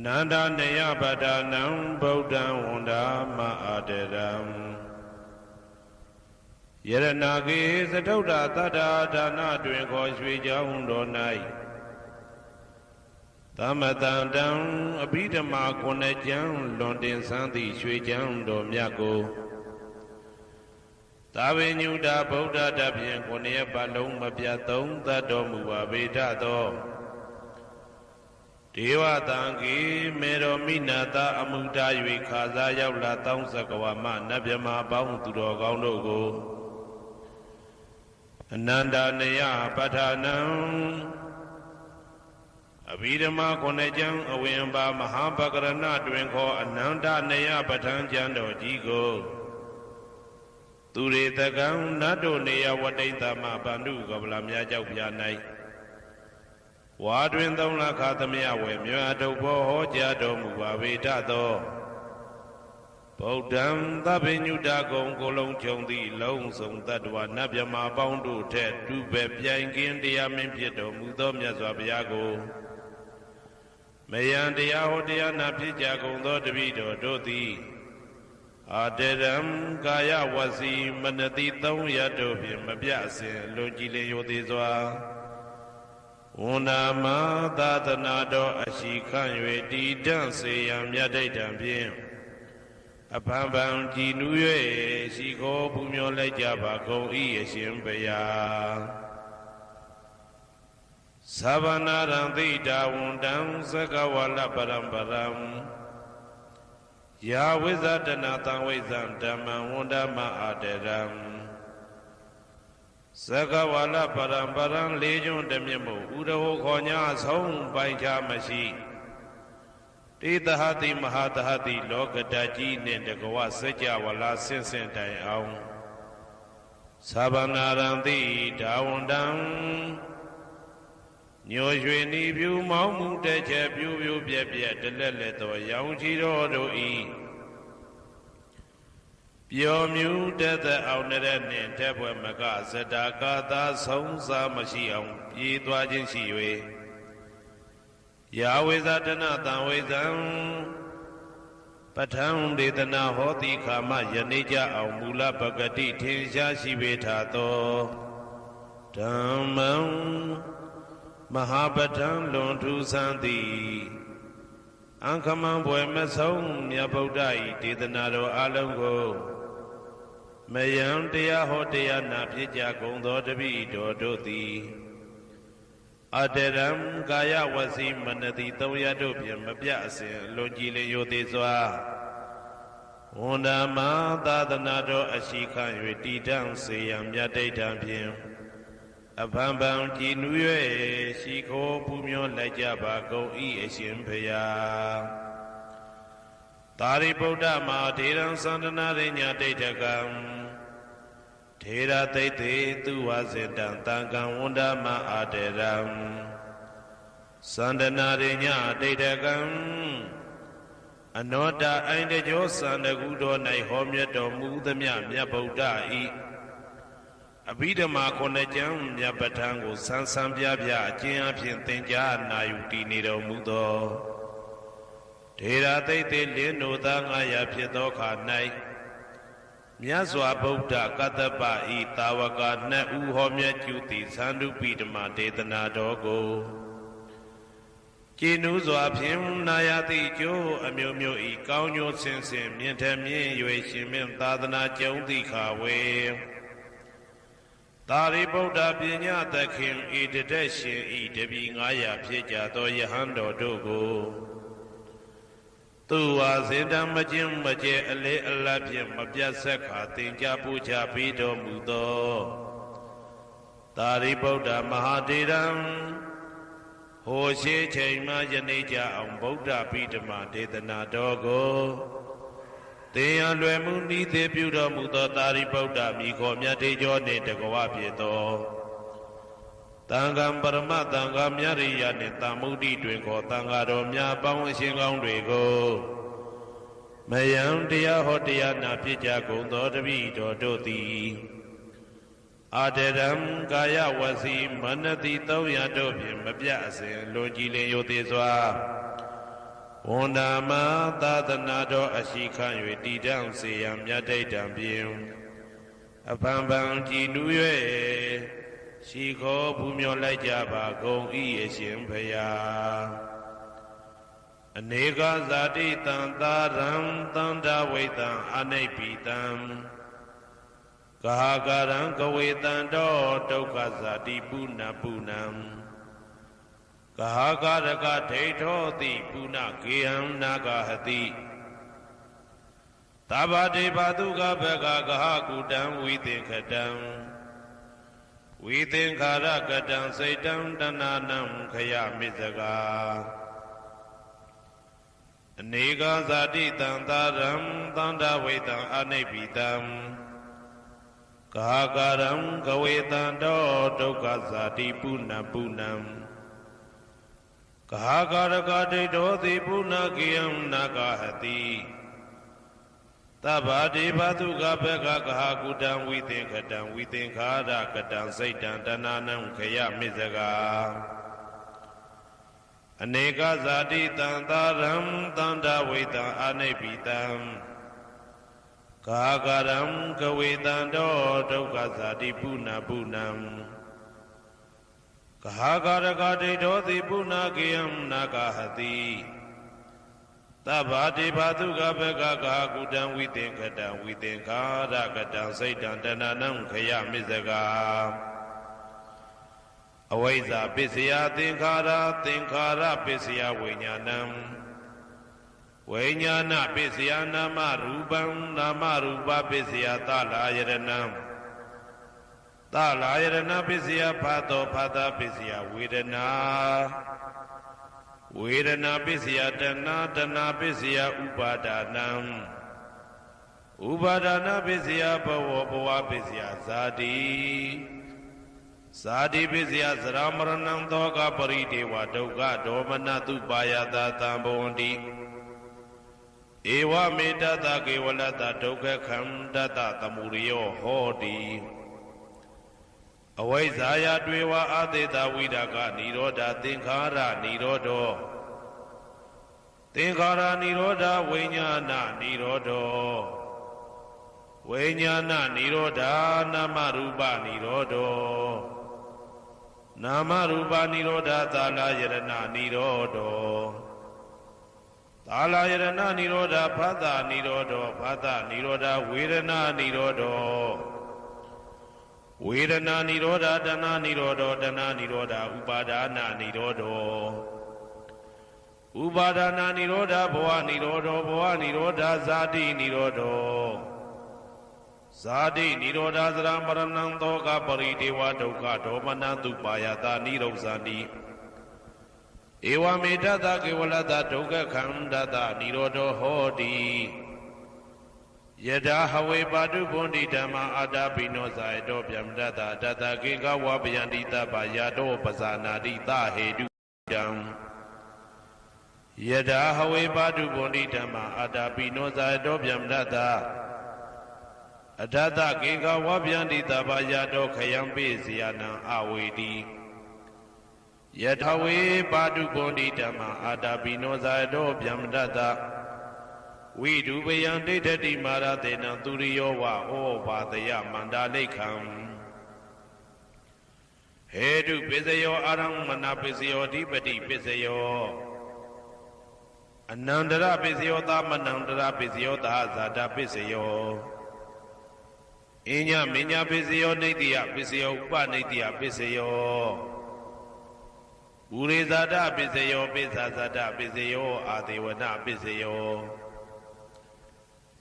နန္ဒနေယပဒနံဗုဒ္ဓံဝန္ဒာမအာတရံယရဏကေသတုဒ္ဓတတ္ထာဒါနတွင်ခေါ်ရွှေကြောင်းတော်၌သမတန္တံအဘိဓမ္မာခုနှစ်ကျမ်းလွန်တင်ဆန်းသည့်ရွှေကျမ်းတော်မြတ်ကိုသာဝေညုတာဗုဒ္ဓတဖြင့်ခုနှစ်ရက်ပတ်လုံးမပြတ်သုံးသတ်တော်မူပါဗေဒသောဒေဝတံကေမေတော်မိနာတာအမှုတာ၍ခါစားရောက်လာတောင်းစကဝါမနတ်မြမာပေါင်းသူတော်ကောင်းတို့ကိုအနန္တနေယပဋ္ဌာနံအဘိဓမ္မာခုနှစ်ကျမ်းအဝင်ပါမဟာပကရဏတွင်ခေါ်အနန္တနေယပဋ္ဌာန်းကျမ်းတော်ကြီးကိုသူရေတကံနတ်တို့နေယဝတိတမဗန္ဓုကပလမြာကြောက်ပြ၌ဝါတွင်သုံးလခသမယဝေမြတ်တုဘောဟောကြားတော်မူပါဗေဒသောဗုဒ္ဓံသဗ္ဗညုတကုံကိုလုံးခြုံသည့်လုံးစုံတ attva နတ်မြမာပေါင်းတို့ထက်တူပဲပြိုင်ကင်းတရားမင်းဖြစ်တော်မူသောမြတ်စွာဘုရားကိုမယံတရားဟောတရားနာဖြစ်ကြကုန်သောတပည့်တော်တို့သည်အာတရံကာယဝစီမနတိသုံးရတို့ဖြင့်မပြအစဉ်လွန်ကြည်လင်ရိုသေစွာဝန္ဒာမသာသနာတော်အရှိခန့်၍တည်တံ့စေရန်မြတ်ဒိဋ္ဌံဖြင့်အဖန်ဖန်ကြည်နူး၍ရှိခိုးပူမျောလိုက်ကြပါကုန်၏အရှင်ဘုရားသဗ္ဗနာရံသိတာဝန္တံသကဝလပရံပရံယာဝိဇ္ဇတနာတံဝိဇ္ဇံဓမ္မံဝန္ဒမအာတရံသကဝလပရံပရံလေးကျွန်းတမြတ်မို့ဥရဟောခေါ်ညာဆုံးပိုင်ခြားမရှိတေတဟတိမဟာတဟတိလောကတကြီးနှင့်တကဝစัจ java လာဆင့်ဆင့်တိုင်အောင်သဗ္ဗနာရံတိဒါဝန္တံညိုရွှေနီပြူမောင်းမှုတဲ့ချက်ပြူပြူပြက်ပြက်တလက်လက်သောရောင်ချီတော်တို့ဤပျော်မြူတဲ့တဲ့အောင်တဲ့နှင့်တဲ့ဘွယ်မကဇတာကာသာဆုံးစားမရှိအောင်ပြေးသွားခြင်းရှိ၍ယာဝေဇတနာတံဝေဇံပဋ္ဌံဒေသနာဟောတိခာမယနေ့ကြအောင်မူလပဂတိထင်ရှားရှိပေထသောဓမ္မံမဟာပဋ္ဌံလွန်ထူးဆန်းသည်အံခမံဘွယ်မဆုံးမြတ်ဗုဒ္ဓ၏ဒေသနာတော်အလုံးကိုမယံတရားဟောတရားနာဖြစ်ကြကုန်သောတပည့်တော်တို့သည်အတရံကာယဝစီမနတိသုံးရတို့ဖြင့်မပြအစဉ်လွန်ကြည်လင်ရိုသေစွာဝန္ဒာမသာသနာတော်အရှိခန့်၍တည်တံ့စေရန်မြတ်ဒိဋ္ဌံဖြင့်အဖန်ဖန်ကြည်နူး၍ရှိခိုးပူမျောလိုက်ကြပါကုန်၏အရှင်ဘုရားသာရိပုတ္တမဟာထေရံသန္တနာရိညာဒိဋ္ဌကံထေရသိတ္တေသူဝါစေတံတံကံဝန္ဒမအာတရံသန္တနာရိညာဒိဋ္ဌကံအနောတအိုင်တကြောသန္တကုတော်၌ဟောမြတ်တော်မူသမျှမြတ်ဗုဒ္ဓဤအဘိဓမ္မာခုနှစ်ကျမ်းမြတ်ပဋ္ဌာန်းကိုဆန်းဆန်းပြပြအကျဉ်းအဖြစ်သင်ကြားနာယူတည်နေတော်မူသောထေရသိတ္တေလင်းတို့သား900ဖြစ်သောခါ၌မြတ်စွာဘုရားကတ္တပဤတာဝကနှစ်ဦးဟောမြတ်ကျူသည်သန္တုပိဓမ္မာဒေသနာတော်ကိုကျင့်ဥစွာဖြင့်နာယတိကျိုးအမျိုးမျိုးဤကောင်းကျိုးဆင်းဆင်းမြင့်ထမြင့်၍ရှင်မြတ်သာသနာကျုံတိခါဝေသာရိပုတ္တပညာသခင်ဤတတက်ရှင်ဤတပည့်900ဖြစ်ကြသောယဟန်တော်တို့ကိုသူဝါစေတံမကျင်းမကျဲအလေအလတ်ဖြင့်မပြတ်ဆက်ခါသင်ကြားပူချပေးတော်မူသောသာရိပုတ္တမဟာထေရံဟိုရှိချိန်မှယနေ့ကြအောင်ဗုဒ္ဓပိဓမ္မာဒေသနာတော်ကိုသင်ရလွယ်မှုဤသေးပြုတော်မူသောသာရိပုတ္တမိခေါ်မြတ်တေကျော်နှင့်တကဝဖြစ်သောတန်ခါပရမတန်ခါမြတ်ရိယနှင့်တမ္မုဒ္ဒိတွင်ခေါ်တန်ခါတော်များပေါင်းအရှင်ကောင်းတွေကိုမယံတရားဟောတရားနာဖြစ်ကြကုန်သောတပည့်တော်တို့သည်အာတရံကာယဝစီမနတိ300တို့ဖြင့်မပြအစဉ်လွန်ကြည်လင်ရိုသေစွာဝ ဝန်ဓမ္မာသာသနာတော်အရှိခံ၍တည်တံ့စေရန်မြတ်တိတ်တံပြင်အဖန်ဖန်ကြည်နူး၍ရှိခေါ်ပူမျောလိုက်ကြပါကုန်၏အရှင်ဖရာအနေကဇာတိတံသာရံတန္တဝိတံအနိဗ္ဗိတံကာကရံကဝေတံတောဒုက္ခဇာတိပုဏ္ဏပုဏ္ဏံကာကရကဒိဋ္ဌောတိပုဏ္ဏကေယံနာဂဟတိသဗ္ဗတေဘာတုကဘဂကဟကုတံဝိသင်္ခတံဝိသင်္ခာရကတံစိတ်တံတဏနံခယမိဇဂာအနေကဇာတိတံသာရံသန္တာဝိတံအနိဗ္ဗိတံကာကရံကဝေတံတောဒုက္ခဇာတိပုဏ္ဏပုဏ္ဏံကာကရကဒိဋ္ဌောတိပုဏ္ဏကေယံနာဂဟတိသဗ္ဗတေဘာတုကဘဂကဟကုတံဝိသင်္ခတံဝိသင်္ခာရကတံစိတ်တံတဏနံခယမိဇဂာအနေကဇာတိတံသာရံသန္တာဝိတံအနိဗ္ဗိတံကာကရံကဝေတံတောဒုက္ခဇာတိပုဏ္ဏပုဏ္ဏံကာကရကဒိဋ္ဌောတိပုဏ္ဏကေယံနာဂဟတိသဗ္ဗတေဘာတုကဘဂကကုတံဝိသင်္ခတံဝိသင်္ခာရကတံစိတ်တံတဏနံခယမိဇဂာအဝိဇ္ဇာပစ္စယသင်္ခါရသင်္ခါရပစ္စယဝိညာဏံဝိညာဏပစ္စယနာမရူပံနာမရူပပစ္စယသလာယရဏံသလာယရဏပစ္စယဖာတောဖာတာပစ္စယဝေဒနာဝေဒနာပစ္စယတဏတဏပစ္စယဥပါဒနာဥပါဒနာပစ္စယဘဝဘဝပစ္စယဇာတိဇာတိပစ္စယသရမရဏံသောကပရိဒေဝဒုက္ခဒေါမနတုပါယတာတံဘဝန္တိဧဝမေတ္တကေဝလတဒုက္ခခန္တတသမုရိယောဟောတိအဝိဇ္ဇာယတွေဝအာသေတဝိဒကနိရောဓသင်္ခါရနိရောဓောသင်္ခါရနိရောဓဝိညာဏနိရောဓောဝိညာဏနိရောဓနာမရူပနိရောဓောနာမရူပနိရောဓသာလယရဏနိရောဓောသာလယရဏနိရောဓဖသနိရောဓောဖသနိရောဓဝေဒနာနိရောဓောဝေဒနာနိရောဓတဏနိရောဓတဏနိရောဓဥပါဒနာနိရောဓဥပါဒနာနိရောဓဘဝနိရောဓဘဝနိရောဓဇာတိနိရောဓဇာတိနိရောဓသရမရဏံသောကပရိဒေဝဒုက္ခဒေါမနတုပါယတာနိရောဇာတိဧဝမေတ္တကေဝလတဒုက္ခခန္တတနိရောဓဟောတိယထာဟဝေပါတုဗုန္တိဓမ္မာအာတာပိနောဇာယတောဗျမတတတတကေကဝပယန္တိတပယာတောပဇာနာတိသဟေတုတံယထာဟဝေပါတုဗုန္တိဓမ္မာအာတာပိနောဇာယတောဗျမတတအထတကေကဝပယန္တိတပယာတောခယံပိစီယနံအဝေတိယထာဝေပါတုဗုန္တိဓမ္မာအာတာပိနောဇာယတောဗျမတတဝိဒုပယံဒိဋ္ဌတိမာရတေနံသူရိယောဝဩဘာတယမန္တာလိခံဟေတုပစ္စယောအာရမဏပစ္စယောဓိပတိပစ္စယောအနန္တရပစ္စယောသမနန္တရပစ္စယောသာဇာတပစ္စယောအညမညပစ္စယောနေတိယပစ္စယောဥပနေတိယပစ္စယောဘူရိဇာတပစ္စယောပိစ္ဆာဇာတပစ္စယောအာဒေဝနာပစ္စယော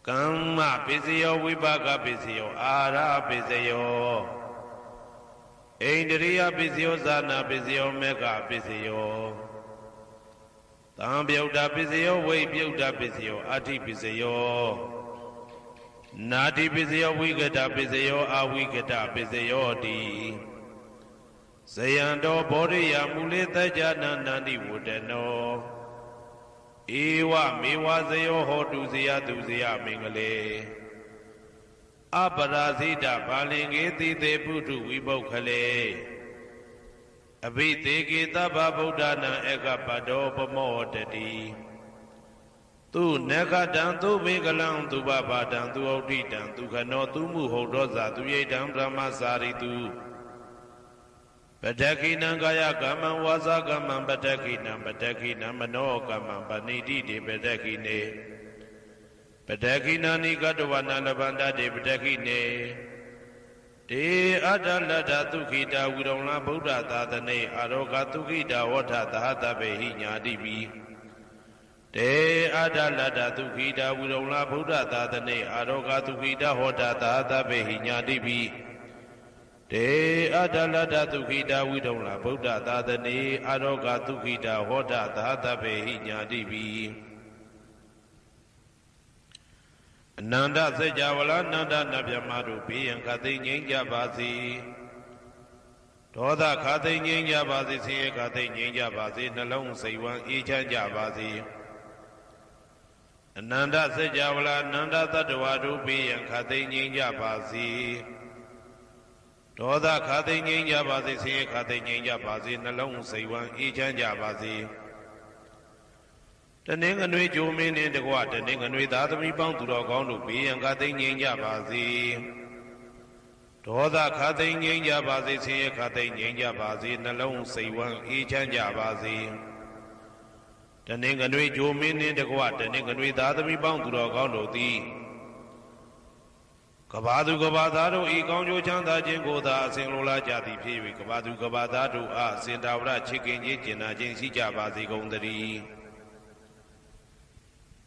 ကမ္မပစ္စယောဝိပါကပစ္စယောအာရပစ္စယောဣန္ဒြိယပစ္စယောဇာနာပစ္စယောမေဃပစ္စယောသံပြုတ်တာပစ္စယောဝိပြုတ်တာပစ္စယောအာတိပစ္စယောနာတိပစ္စယောဝိကတပစ္စယောအာဝိကတပစ္စယောတိဇယံတောဘောရိယမူလေတကြနန္တန္တိဝတ္တနောဧဝမေဝဇယောဟောတုဇယသူဇယမင်္ဂလေအပရာဇိတဘာလင်္ကေတိတေပုထုဝိပုခလေအဘိသေကေတဗ္ဗဗုဒ္ဓနာဧကပတောပမောတတိ သူနေကတံသူမေကလံသူဘဘာတံသူဩဋ္ဌိတံသူခနောသူမှုဟုတ်တော်ဇာသူရိတံဗြဟ္မစာရိတုပတ္တခိနံကာယကမ္မံဝါစာကမ္မံပတ္တခိနံပတ္တခိနံမနောကမ္မံပဏိတိတေပတ္တခိနေပတ္တခိနာနိကတဝနာလဗန္တတေပတ္တခိနေတေအတ္တလတ္ထသုခိတာဝိရုံလဗုဒ္ဓသာသနေအာရောဂသုခိတာဝဋ္ဌသဟတပေဟိညာတိပိတေအတ္တလတ္ထသုခိတာဝိရုံလဗုဒ္ဓသာသနေအာရောဂသုခိတာဟောတသဟတပေဟိညာတိပိတေအတ္တလတ္ထသုခိတာဝိရုံလဗုဒ္ဓသာသနေအာရောဂသုခိတာဟောတသဟတပေဟိညာတိပိအနန္တစัจ java လာအနန္တနတ်မြတ်တို့ဘေးရန်ခသိငြိမ်းကြပါစေဒေါသခသိငြိမ်းကြပါစေဆင်းရဲခသိငြိမ်းကြပါစေနှလုံးစိတ်ဝမ်းအေးချမ်းကြပါစေအနန္တစัจ java လာအနန္တသတ္တဝါတို့ဘေးရန်ခသိငြိမ်းကြပါစေဒေါသခသိငြိမ်းကြပါစေဆင်းရဲခသိငြိမ်းကြပါစေနှလုံးစိတ်ဝမ်းအေးချမ်းကြပါစေတနင်္ဂနွေဂျိုမင်းနှင့်တကွတနင်္ဂနွေသားသမီးပေါင်းသူတော်ကောင်းတို့ဘေးရန်ခသိငြိမ်းကြပါစေဒေါသခသိငြိမ်းကြပါစေဆင်းရဲခသိငြိမ်းကြပါစေနှလုံးစိတ်ဝမ်းအေးချမ်းကြပါစေတနင်္ဂနွေဂျိုမင်းနှင့်တကွတနင်္ဂနွေသားသမီးပေါင်းသူတော်ကောင်းတို့သည်ကဘာသူကဘာသားတို့ဤကောင်းကျိုးချမ်းသာခြင်းကိုသာအစဉ်လိုလားကြသည်ဖြစ်၍ကဘာသူကဘာသားတို့အားအစဉ်တာဝရချစ်ခင်ခြင်းကျင်နာခြင်းရှိကြပါစေကုန်သတည်း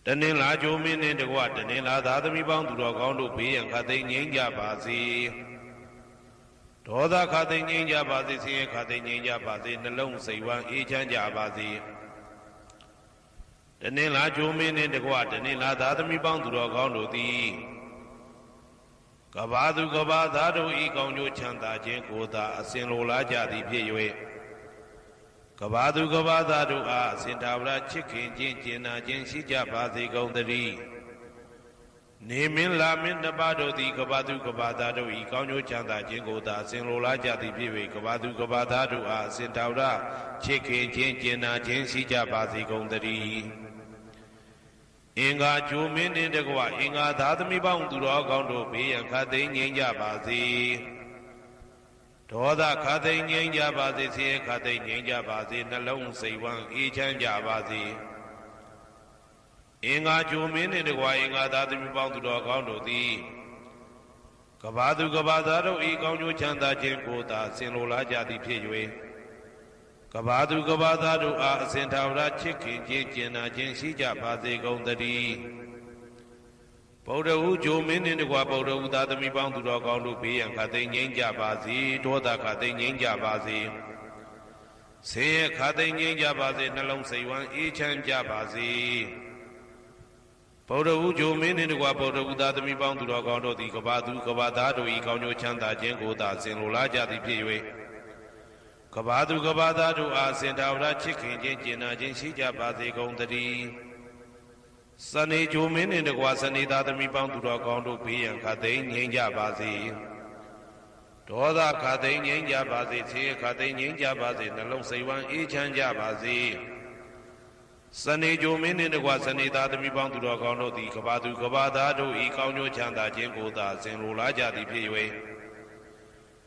တနင်္လာဂျိုမင်းနှင့်တကွတနင်္လာသားသမီးပေါင်းသူတော်ကောင်းတို့ဘေးရန်ခသိငြိမ်းကြပါစေဒေါသခသိငြိမ်းကြပါစေဆင်းရဲခသိငြိမ်းကြပါစေနှလုံးစိတ်ဝမ်းအေးချမ်းကြပါစေတနင်္လာဂျိုမင်းနှင့်တကွတနင်္လာသားသမီးပေါင်းသူတော်ကောင်းတို့သည်ကဘာသူကဘာသားတို့ဤကောင်းကျိုးချမ်းသာခြင်းကိုသာအစဉ်လိုလားကြသည်ဖြစ်၍ကဘာသူကဘာသားတို့အားအစဉ်တာဝရချစ်ခင်ခြင်းကျင်နာခြင်းရှိကြပါစေကုန်သတည်းနေမင်းလာမင်းနှစ်ပါးတို့သည်ကဘာသူကဘာသားတို့ဤကောင်းကျိုးချမ်းသာခြင်းကိုသာအစဉ်လိုလားကြသည်ဖြစ်၍ကဘာသူကဘာသားတို့အားအစဉ်တာဝရချစ်ခင်ခြင်းကျင်နာခြင်းရှိကြပါစေကုန်သတည်းအင်္ဂါဂျိုမင်းနှင့်တကွအင်္ဂါသားသမီးပေါင်းသူတော်ကောင်းတို့ဘေးရန်ခသိငြိမ်းကြပါစေဒေါသခသိငြိမ်းကြပါစေဆင်းရဲခသိငြိမ်းကြပါစေနှလုံးစိတ်ဝမ်းအေးချမ်းကြပါစေအင်္ဂါဂျိုမင်းနှင့်တကွအင်္ဂါသားသမီးပေါင်းသူတော်ကောင်းတို့သည်ကဘာသူကဘာသားတို့ဤကောင်းကျိုးချမ်းသာခြင်းကိုသာဆင်လိုလားကြသည်ဖြစ်၍ကဘာသူကဘာသားတို့အားအစဉ်ထာဝရချစ်ခင်ခြင်းကျင်နာခြင်းရှိကြပါစေကုန်သတည်းဗုဒ္ဓဟူဂျိုမင်းနှင့်တကွဗုဒ္ဓဟူသားသမီးပေါင်းသူတော်ကောင်းတို့ဘေးရန်ခသိငြိမ်းကြပါစေဒေါသခသိငြိမ်းကြပါစေဆင်းရဲခသိငြိမ်းကြပါစေနှလုံးစိတ်ဝမ်းအေးချမ်းကြပါစေဗုဒ္ဓဟူဂျိုမင်းနှင့်တကွဗုဒ္ဓဟူသားသမီးပေါင်းသူတော်ကောင်းတို့သည်ကဘာသူကဘာသားတို့ဤကောင်းကျိုးချမ်းသာခြင်းကိုသာဆင်လိုလားကြသည်ဖြစ်၍ကဘာသူကဘာသားတို့အားစင်တာဝရချစ်ခင်ခြင်းကျင်နာခြင်းရှိကြပါစေကုန်သတည်းစနေဂျိုမင်းနှင့်တကွစနေသားသမီးပေါင်းသူတော်ကောင်းတို့ဘေးရန်ခသိငြိမ်းကြပါစေဒေါသခသိငြိမ်းကြပါစေဆင်းရဲခသိငြိမ်းကြပါစေနှလုံးစိတ်ဝမ်းအေးချမ်းကြပါစေစနေဂျိုမင်းနှင့်တကွစနေသားသမီးပေါင်းသူတော်ကောင်းတို့သည်ကဘာသူကဘာသားတို့ဤကောင်းကျိုးချမ်းသာခြင်းကိုသာဆင်လိုလားကြသည်ဖြစ်၍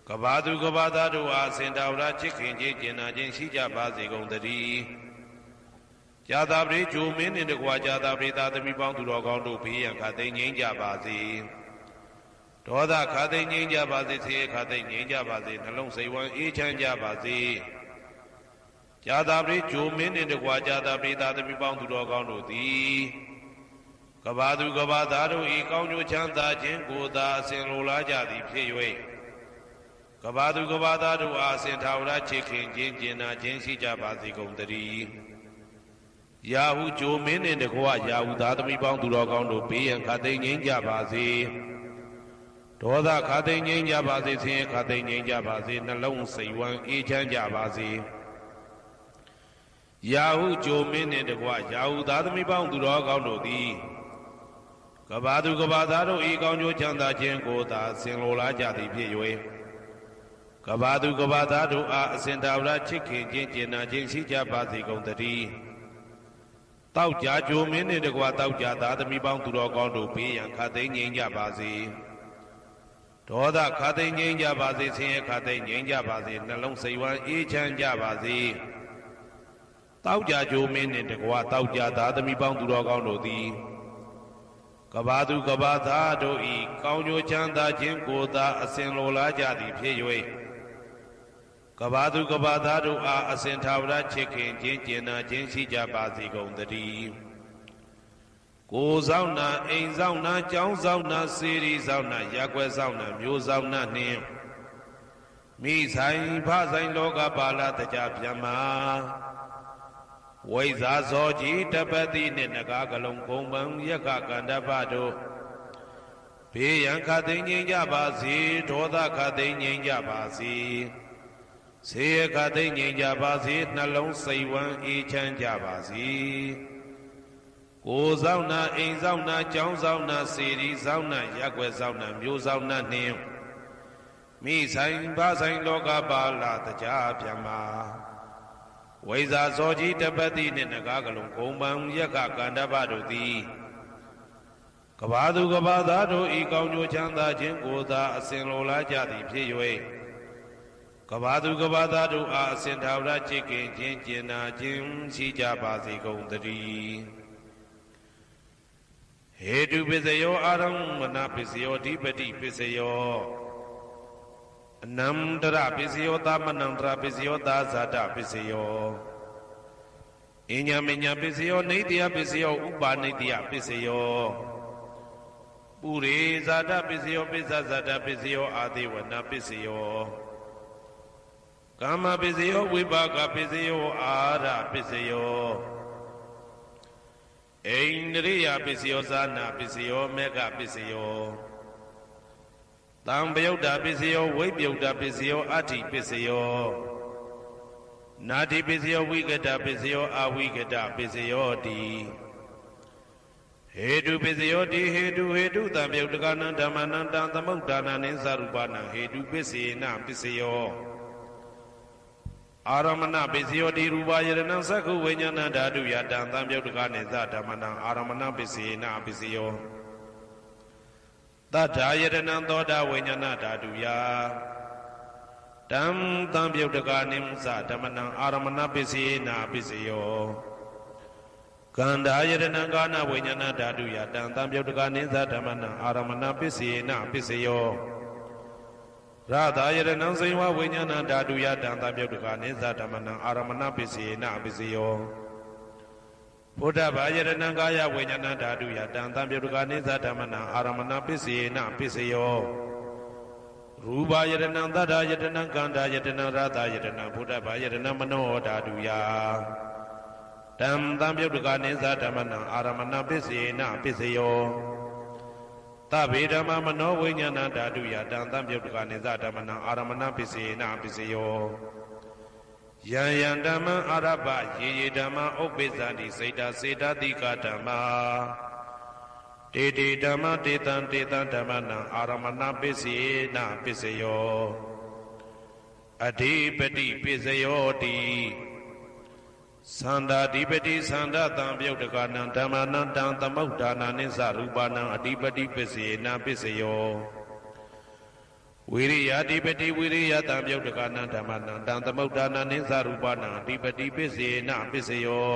ကဘာသူကဘာသားတို့အားစင်တာဝရချစ်ခင်ခြင်းကျင်နာခြင်းရှိကြပါစေကုန်သတည်းဇာတာပရိဂျိုမင်းနှင့်တကွာဇာတာပရိသားသမီးပေါင်းသူတော်ကောင်းတို့ဘေးရန်ခသိငြိမ်းကြပါစေဒေါသခသိငြိမ်းကြပါစေဆင်းရဲခသိငြိမ်းကြပါစေနှလုံးစိတ်ဝမ်းအေးချမ်းကြပါစေဇာတာပရိဂျိုမင်းနှင့်တကွာဇာတာပရိသားသမီးပေါင်းသူတော်ကောင်းတို့သည်ကဘာသူကဘာသားတို့ဤကောင်းကျိုးချမ်းသာခြင်းကိုသာအစဉ်လိုလားကြသည်ဖြစ်၍ကဘာသူကဘာသားတို့အားအစဉ်ထာဝရချစ်ခင်ခြင်းကျင်နာခြင်းရှိကြပါစေကုန်သတည်းယာဟုဂျိုမင်းနှင့်တကွယာဟုသားသမီးပေါင်းသူတော်ကောင်းတို့ဘေးရန်ခသိငြိမ်းကြပါစေဒေါသခသိငြိမ်းကြပါစေဆင်းရဲခသိငြိမ်းကြပါစေနှလုံးစိတ်ဝမ်းအေးချမ်းကြပါစေယာဟုဂျိုမင်းနှင့်တကွယာဟုသားသမီးပေါင်းသူတော်ကောင်းတို့သည်ကဘာသူကဘာသားတို့ဤကောင်းကျိုးချမ်းသာခြင်းကိုသာဆင်လိုလားကြသည်ဖြစ်၍ကဘာသူကဘာသားတို့အားအစဉ်တာဝရချစ်ခင်ခြင်းကျင်နာခြင်းရှိကြပါစေကုန်သတည်း တောက်ကြကြိုမင်းနှင့်တကွာတောက်ကြသားသမီးပေါင်းသူတော်ကောင်းတို့ဘေးရန်ခတ်သိမ်းငြိမ်းကြပါစေဒေါသခတ်သိမ်းငြိမ်းကြပါစေဆင်းရဲခတ်သိမ်းငြိမ်းကြပါစေနှလုံးစိတ်ဝမ်းအေးချမ်းကြပါစေတောက်ကြကြိုမင်းနှင့်တကွာတောက်ကြသားသမီးပေါင်းသူတော်ကောင်းတို့သည်ကဘာသူကဘာသားတို့ဤကောင်းကျိုးချမ်းသာခြင်းကိုသာအစဉ်လိုလားကြသည်ဖြစ်၍ကဘာသူကဘာသားတို့အားအစဉ်ထာဝရချစ်ခင်ခြင်းကျင်နာခြင်းရှိကြပါစေကုန်သတည်းကိုယ်ဆောင်နာအိမ်ဆောင်နာကျောင်းဆောင်နာစေရီဆောင်နာရက်ွယ်ဆောင်နာမျိုးဆောင်နာနှင့်မိဆိုင်ဖဆိုင်လောကပါဠတကြဗျမဝိဇာဇောကြီးတပတိနှင့်နဂါကလုံးကုံပံယက္ခကန္တပတို့ဘေးရန်ခတ်သိမ်းငြိမ်းကြပါစေဒေါသခတ်သိမ်းငြိမ်းကြပါစေဆေးရခတ်သိမ်းငြိမ်းကြပါစေနှလုံးစိတ်ဝမ်းအေးချမ်းကြပါစေကိုယ်ဆောင်နာအိမ်ဆောင်နာကျောင်းဆောင်နာစေရီဆောင်နာရက်ွယ်ဆောင်နာမျိုးဆောင်နာနှင့်မိဆိုင်ဖဆိုင်လောကပါဠတကြဗျမဝိဇာဇောကြီးတပတိနှင့်နဂါကလုံးကုံပံယက္ခကန္တပတို့သည်ကဘာသူကဘာသားတို့ဤကောင်းကျိုးချမ်းသာခြင်းကိုသာအစဉ်လိုလားကြသည်ဖြစ်၍ကဘာသူကဘာသားတို့အားအစဉ်ထာဝရချစ်ခင်ခြင်းကျင်နာခြင်းရှိကြပါစေကုန်သတည်းဟေတုပစ္စယောအာရမဏပစ္စယောဓိပတိပစ္စယောအနန္တရပစ္စယောသမနန္တရပစ္စယောသာဇာတပစ္စယောအညမညပစ္စယောနေတယပစ္စယောဥပါနေတယပစ္စယောပုရိဇာတပစ္စယောပစ္စဇာတပစ္စယောအာတိဝနပစ္စယောကာမပစ္စယောဝိပါကပစ္စယောအာရပစ္စယောဣန္ဒြိယပစ္စယောဇာနာပစ္စယောမေဃပစ္စယောတံပယုတ်တာပစ္စယောဝိပယုတ်တာပစ္စယောအဋ္ဌိပစ္စယောနာတိပစ္စယောဝိကတပစ္စယောအဝိကတပစ္စယောတိဟေတုပစ္စယောတိဟေတုတံပယုတ်တကနံဓမ္မနံတံသမုဒ္ဒါနနိသရူပနံဟေတုပစ္စေနပစ္စယောအာရမဏပစ္စယောတိရူပယရဏံသက္ခုဝိညာဏဓာတုယတံသံပယုတ်တကနိသဓမ္မနံအာရမဏပစ္စေနပစ္စယောတထာယတနံသောတာဝိညာဏဓာတုယတံသံပယုတ်တကနိသဓမ္မနံအာရမဏပစ္စေနပစ္စယောကန္ဓာယတနံကာနဝိညာဏဓာတုယတံသံပယုတ်တကနိသဓမ္မနံအာရမဏပစ္စေနပစ္စယောရသာယရဏံစိဝဝိညာဏဓာတုယတံသံပယုတ်တကနိသဓမ္မနံအာရမဏပစ္စေနပစ္စယောဘုဒ္ဓဘာယရဏံကာယဝိညာဏဓာတုယတံသံပယုတ်တကနိသဓမ္မနံအာရမဏပစ္စေနပစ္စယောရူပယရဏံသတ္တယတနံကန္ဓာယတနံရသယတနံဘုဒ္ဓဘာယရဏံမနောဓာတုယတံသံပယုတ်တကနိသဓမ္မနံအာရမဏပစ္စေနပစ္စယောသဗ္ဗေဓမ္မမနောဝိညာဏဓာတုယတံသံပယုတ်တကနိသဓမ္မနံအာရမဏပစ္စေနပစ္စယောယံယံဓမ္မအာရပယေယေဓမ္မဥပ္ပိသန္တိစေတစေတတိကဓမ္မတေတေဓမ္မတေတံဓမ္မနံအာရမဏပစ္စေနပစ္စယောအဓိပတိပစ္စယောတိသန္တာဓိပတိသန္တာတံပယုတ်တကနံဓမ္မနံတံသမုဒ္ဒါနာနိသရူပနံအဓိပတိပစ္စေနပစ္စယောဝိရိယဓိပတိဝိရိယတံပယုတ်တကနံဓမ္မနံတံသမုဒ္ဒါနာနိသရူပနံအဓိပတိပစ္စေနပစ္စယော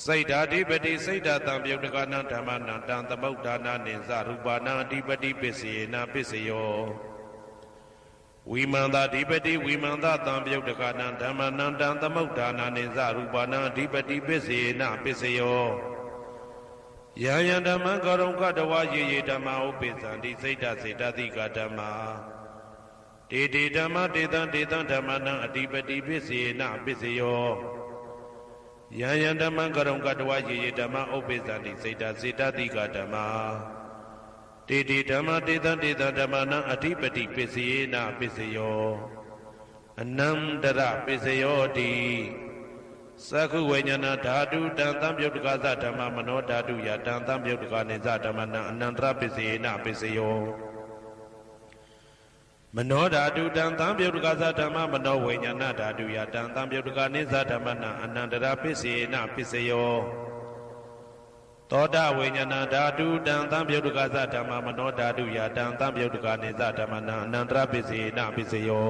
စိတ်ဓာဓိပတိစိတ်ဓာတံပယုတ်တကနံဓမ္မနံတံသမုဒ္ဒါနာနိသရူပနံအဓိပတိပစ္စေနပစ္စယောဝိမန္တဓိပတိဝိမန္တတံပယုတ်တကနံဓမ္မနံတံသမုဒ္ဒါနာနိသရူပနံအဓိပတိပစ္စေနပစ္စယောယံယံဓမ္မံကရုံကတဝယေယေဓမ္မဥပ္ပိသန္တိစိတ်ဓာစေတတိကဓမ္မာတေတေဓမ္မတေတံဓမ္မနံအဓိပတိပစ္စေနပစ္စယောယံယံဓမ္မံကရုံကတဝယေယေဓမ္မဥပ္ပိသန္တိစိတ်ဓာစေတတိကဓမ္မာတေတေဓမ္မတေတံဓမ္မနံအဓိပတိပစ္စေနပစ္စယောအနန္တရပစ္စယောတိသက္ခုဝိညာဏဓာတုတံသံပယုတ်တကသဓမ္မမနောဓာတုယတံသံပယုတ်တကနိသဓမ္မနံအနန္တရပစ္စေနပစ္စယော မနောဓာတုတံသံပြုတ်တကသဓမ္မမနောဝိညာဏဓာတုယတံသံပြုတ်တကနိသဓမ္မနာအနန္တရာပစ္စေနပစ္စယောသောတဝိညာဏဓာတုတံသံပြုတ်တကသဓမ္မမနောဓာတုယတံသံပြုတ်တကနိသဓမ္မနာအနန္တရာပစ္စေနပစ္စယော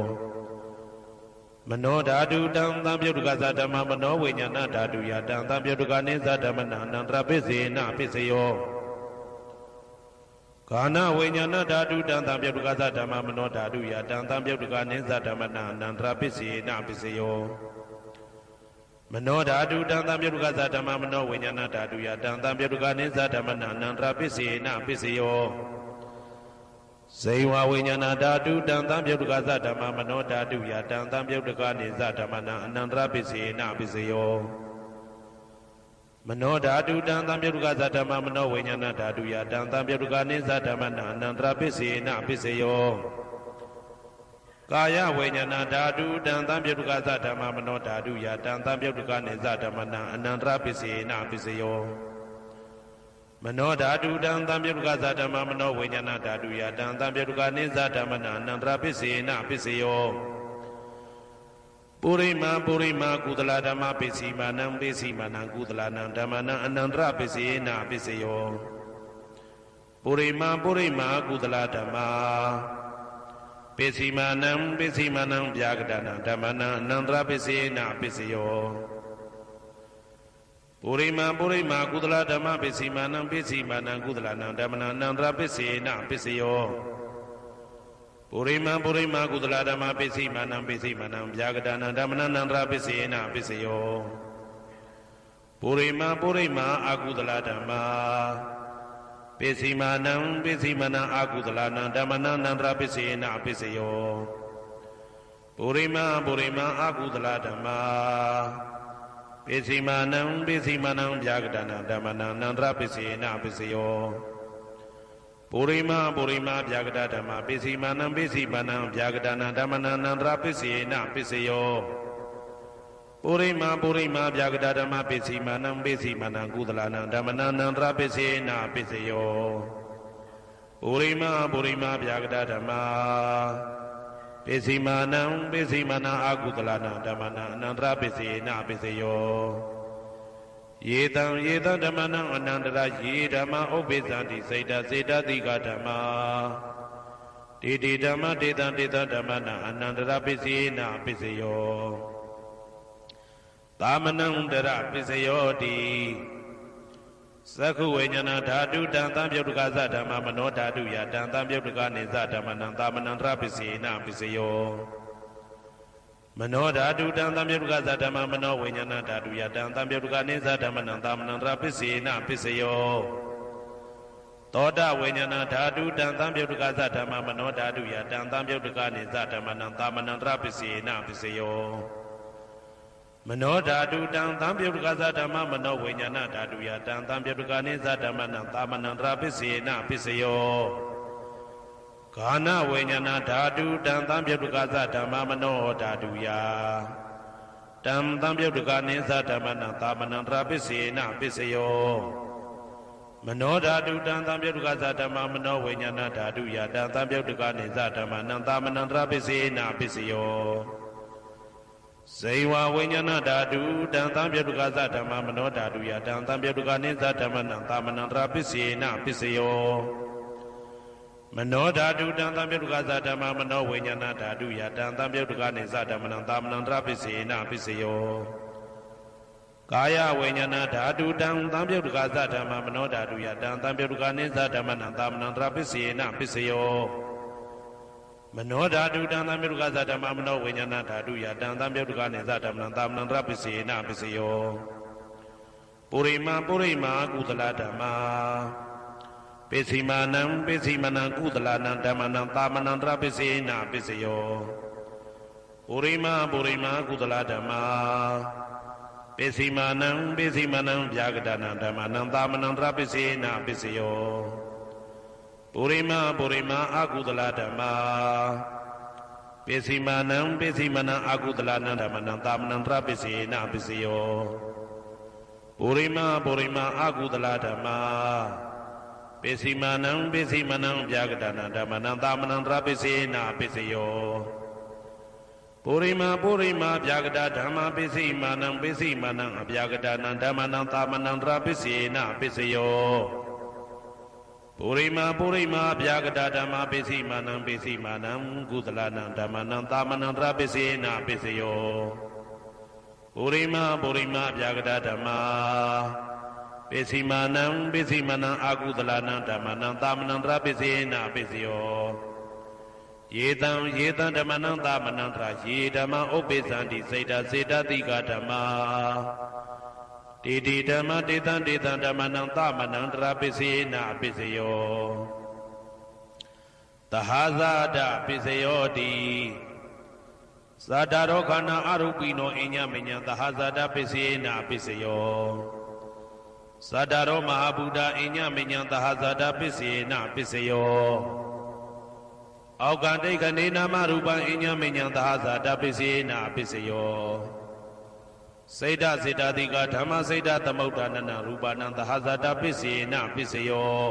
မနောဓာတုတံသံပြုတ်တကသဓမ္မမနောဝိညာဏဓာတုယတံသံပြုတ်တကနိသဓမ္မနာအနန္တရာပစ္စေနပစ္စယောကာနဝိညာဏဓာတုတံသံပြုတ်တကသဓမ္မမနောဓာတုယတံသံပြုတ်တကနိသဓမ္မနာအနန္တရာပစ္စေနပစ္စယောမနောဓာတုတံသံပြုတ်တကသဓမ္မမနောဝိညာဏဓာတုယတံသံပြုတ်တကနိသဓမ္မနာအနန္တရာပစ္စေနပစ္စယောဇေဝဝိညာဏဓာတုတံသံပြုတ်တကသဓမ္မမနောဓာတုယတံသံပြုတ်တကနိသဓမ္မနာအနန္တရာပစ္စေနပစ္စယောမနောဓာတုတံသံပြုတ်တကသဓမ္မမနောဝိညာဏဓာတုယတံသံပြုတ်တကနိသဓမ္မနာအနန္တရာပစ္စေနပစ္စယောကာယဝိညာဏဓာတုတံသံပြုတ်တကသဓမ္မမနောဓာတုယတံသံပြုတ်တကနိသဓမ္မနာအနန္တရာပစ္စေနပစ္စယောမနောဓာတုတံသံပြုတ်တကသဓမ္မမနောဝိညာဏဓာတုယတံသံပြုတ်တကနိသဓမ္မနာအနန္တရာပစ္စေနပစ္စယောပုရိမာကုသလဓမ္မပစ္စည်းမာနံပစ္စည်းမာနံကုသလနံဓမ္မနံအနန္တရပစ္စယေနပစ္စယောပုရိမာကုသလဓမ္မပစ္စည်းမာနံပစ္စည်းမာနံဗျာကတနံဓမ္မနံအနန္တရပစ္စယေနပစ္စယောပုရိမာကုသလဓမ္မပစ္စည်းမာနံပစ္စည်းမာနံကုသလနံဓမ္မနံအနန္တရပစ္စယေနပစ္စယောပုရိမာကုသလဓမ္မပစ္စည်းမာနံပစ္စည်းမာနံဗျာကတနံဓမ္မနံအနန္တရပစ္စယေနပစ္စယောပုရိမာအကုသလဓမ္မပစ္စည်းမာနံပစ္စည်းမာနံအကုသလနံဓမ္မနံအနန္တရပစ္စယေနပစ္စယောပုရိမာအကုသလဓမ္မပစ္စည်းမာနံပစ္စည်းမာနံဗျာကတနံဓမ္မနံအနန္တရပစ္စယေနပစ္စယောပုရိမာဗျာကတဓမ္မပစ္စည်းမာနံပစ္စည်းမာနံဗျာကတနံဓမ္မနံအနန္တရပစ္စယေနပစ္စယောပုရိမာဗျာကတဓမ္မပစ္စည်းမာနံပစ္စည်းမာနံကုသလနံဓမ္မနံအနန္တရပစ္စယေနပစ္စယောပုရိမာဗျာကတဓမ္မပစ္စည်းမာနံပစ္စည်းမာနံအကုသလနံဓမ္မနံအနန္တရပစ္စယေနပစ္စယောယေတံဓမ္မနံအနန္တရာယေဓမ္မဥပ္ပိသံတိစေတတိကဓမ္မာတေဓမ္မတေတံဓမ္မနံအနန္တရာပစ္စယေနပစ္စယောသာမနံတရပစ္စယောတိသက္ခုဝိညာဏဓာတုတံသံပြုတ်တကသဓမ္မမနောဓာတုယတံသံပြုတ်တကနိသဓမ္မနံသာမနံတရပစ္စယေနပစ္စယောမနောဓာတုတံသံပြုတ်တကသဓမ္မမနောဝိညာဏဓာတုယတံသံပြုတ်တကနိသဓမ္မနံသာမနံတရပစ္စယေနပစ္စယောသောတဝိညာဏဓာတုတံသံပြုတ်တကသဓမ္မမနောဓာတုယတံသံပြုတ်တကနိသဓမ္မနံသာမနံတရပစ္စယေနပစ္စယောမနောဓာတုတံသံပြုတ်တကသဓမ္မမနောဝိညာဏဓာတုယတံသံပြုတ်တကနိသဓမ္မနံသာမနံတရပစ္စယေနပစ္စယောကာနဝိညာဏဓာတုတံသံပြုတ်တကသဓမ္မမနောဓာတုယတံသံပြုတ်တကနိသဓမ္မနံသာမနံတရပစ္စယေနပစ္စယောမနောဓာတုတံသံပြုတ်တကသဓမ္မမနောဝိညာဏဓာတုယတံသံပြုတ်တကနိသဓမ္မနံသာမနံတရပစ္စယေနပစ္စယောဇေဝဝိညာဏဓာတုတံသံပြုတ်တကသဓမ္မမနောဓာတုယတံသံပြုတ်တကနိသဓမ္မနံသာမနံတရပစ္စယေနပစ္စယောမနောဓာတုတံသံပြုတ်တကသဓမ္မမနောဝိညာဏဓာတုယတံသံပြုတ်တကနိသဓမ္မနံသာမနံတရပစ္စယေနပစ္စယောကာယဝိညာဏဓာတုတံသံပြုတ်တကသဓမ္မမနောဓာတုယတံသံပြုတ်တကနိသဓမ္မနံသာမနံတရပစ္စယေနပစ္စယောမနောဓာတုတံသံပြုတ်တကသဓမ္မမနောဝိညာဏဓာတုယတံသံပြုတ်တကနိသဓမ္မနံသာမနံတရပစ္စယေနပစ္စယောပုရိမာကုသလဓမ္မာပစ္စည်းမာနံပစ္စည်းမာနံကုသလနံဓမ္မနံသာမနံတရပစ္စယေနပစ္စယောပုရိမာကုသလဓမ္မာပစ္စည်းမာနံပစ္စည်းမာနံဗျာကတနံဓမ္မနံသာမနံတရပစ္စယေနပစ္စယောပုရိမာအကုသလဓမ္မာပစ္စည်းမာနံပစ္စည်းမာနံအကုသလနံဓမ္မနံသာမနံတရပစ္စယေနပစ္စယောပုရိမာအကုသလဓမ္မာပ ပိစီမာနံပိစီမနံဗျာကတနာဓမ္မနံသာမနံတရပိစေနာပိစယောပုရိမာဗျာကတဓမ္မပိစီမာနံပိစီမနံအဗျာကတနာဓမ္မနံသာမနံတရပိစေနာပိစယောပုရိမာဗျာကတဓမ္မပိစီမာနံပိစီမာနံကုသလနံဓမ္မနံသာမနံတရပိစေနာပိစယောပုရိမာဗျာကတဓမ္မပိစီမာနံအာကုသလနံဓမ္မနံသာမနံတရပိစေနာပိစယောယေတံဓမ္မနံသာမနံတရယေဓမ္မဥပ္ပိသန္တိစေတတိကဓမ္မတေဓမ္မတေတံဓမ္မနံသာမနံတရပိစေနာပိစယောသဟာဇာတပိစယောတိဇာတာရောခန္ဓာအရူပိနောအညမညံသဟာဇာတပိစေနာပိစယောဇာတာရောမဟာဗုဒ္ဓအညမညံသဟာဇာတပိစေနာပိစယောအောက်ကတိတ်ကနေနာမရူပံအညမညံသဟာဇာတပိစေနာပိစယောစေတစေတတိကဓမ္မစေတသမုဋ္ဌာနနရူပနံသဟာဇာတပိစေနာပိစယော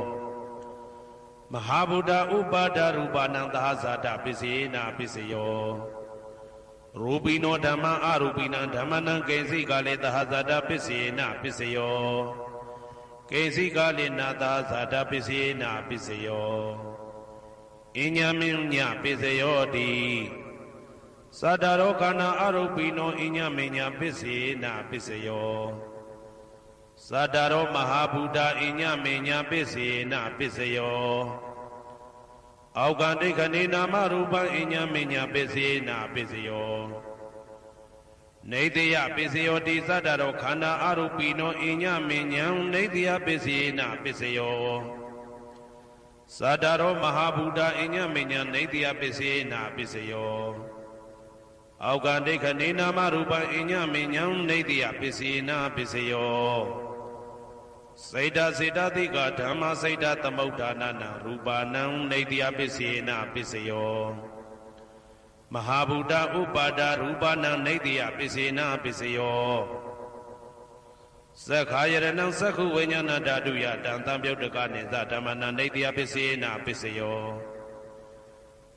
မဟာဗုဒ္ဓဥပါဒရူပနံသဟာဇာတပိစေနာပိစယောရူပိနောဓမ္မအရူပိနံဓမ္မနံကေစီကလေသဟာဇာတပိစေနာပိစယောကေစီကလေနာသဟာဇာတပိစေနာပိစယောအညမညပိစယောတိသတ္တရောခန္ဓာအရူပိနောအညမညပိစေနာပိစယောသတ္တရောမဟာဗုဒ္ဓအညမညပိစေနာပိစယောအောက်ကတိခဏိနာမရူပံအညမညပိစေနာပိစယောနေတယပိစယောတိသတ္တရောခန္ဓာအရူပိနောအညမညံနေတယပိစေနာပိစယောသတ္တရောမဟာဗုဒ္ဓအညမညံနေတယပိစေနာပိစယောအောက်ကတိခဏိနာမရူပံအညမညံနေတယပိစေနာပိစယောစေတတိကဓမ္မစေတသမုဋ္ဌာနနရူပနံနေတယပိစေနာပိစယောမဟာဗုဒ္ဓဥပါဒရူပနံနေတယပိစေနာပိစယောသက္ခာယရဏံသက္ခုဝိညာဏဓာတုယတံသံပြုတ်တကနိသဓမ္မနံနေတယပိစေနာပိစယော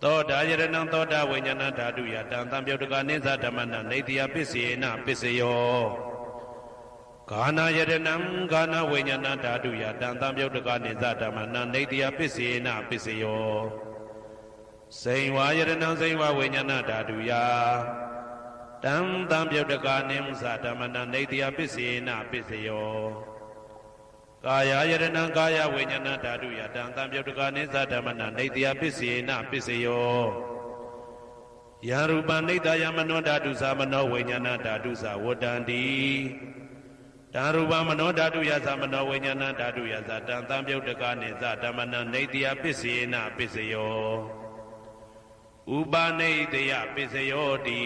သောတာယရဏံသောတာဝိညာဏဓာတုယတံသံပြုတ်တကနိသဓမ္မနံနေတယပိစေနာပိစယောဂာနာယရဏံဂာနာဝိညာဏဓာတုယတံသံပြုတ်တကနိသဓမ္မနံနေတယပိစေနာပိစယောစိန်ဝါယရဏံစိန်ဝါဝိညာဏဓာတုယတံသံပြုတ်တကနိသဓမ္မနံနေတယပိစေနာပိစယောကာယယရဏံကာယဝိညာဏဓာတုယတံသံပြုတ်တကနိသဓမ္မနံနေတယပိစေနာပိစယောယရူပနိတယမနောဓာတုသမနောဝိညာဏဓာတုသဝတ္တန္တိတံရူပမနောဓာတုယသမနောဝိညာဏဓာတုယသတံသံပြုတ်တကနိသဓမ္မနံနေတယပိစေနာပိစယောဥပနိတယပိစယောတိ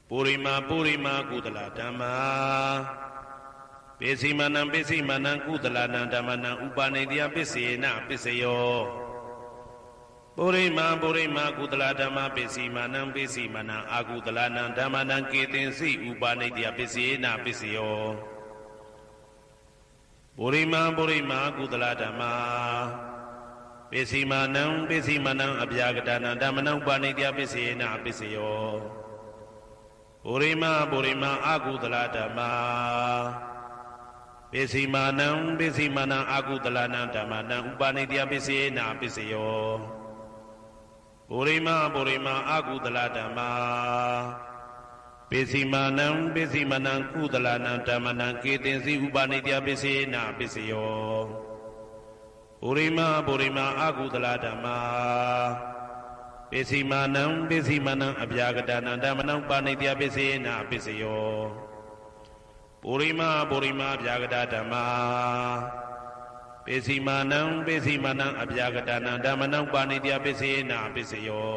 ပုရိမာကုသလဓမ္မာပိစီမနံကုသလနံဓမ္မနံဥပနိတယပိစေနာပိစယောပုရိမာကုသလဓမ္မပိစီမနံအာကုသလနံဓမ္မနံကေတင်စီဥပနိတယပိစေနာပိစယောပုရိမာကုသလဓမ္မာပိစီမနံအဗျာကတနံဓမ္မနံဥပနိတယပိစေနာပိစယောပုရိမာအာကုသလဓမ္မာပိစီမနံအာကုသလနံဓမ္မနံဥပနိတယပိစေနာပိစယောပုရိမာအာကုသလဓမ္မာပိစီမနံကုသလနံဓမ္မနံကေတင်စီဥပနိတယပိစေနာပိစယောပုရိမာအာကုသလဓမ္မာပိစီမနံအဗျာကတနံဓမ္မနံဥပနိတယပိစေနာပိစယောပုရိမာအဗျာကတဓမ္မာပိစီမနံအဗျာကတနံဓမ္မနံဥပနိတယပိစေနာပိစယော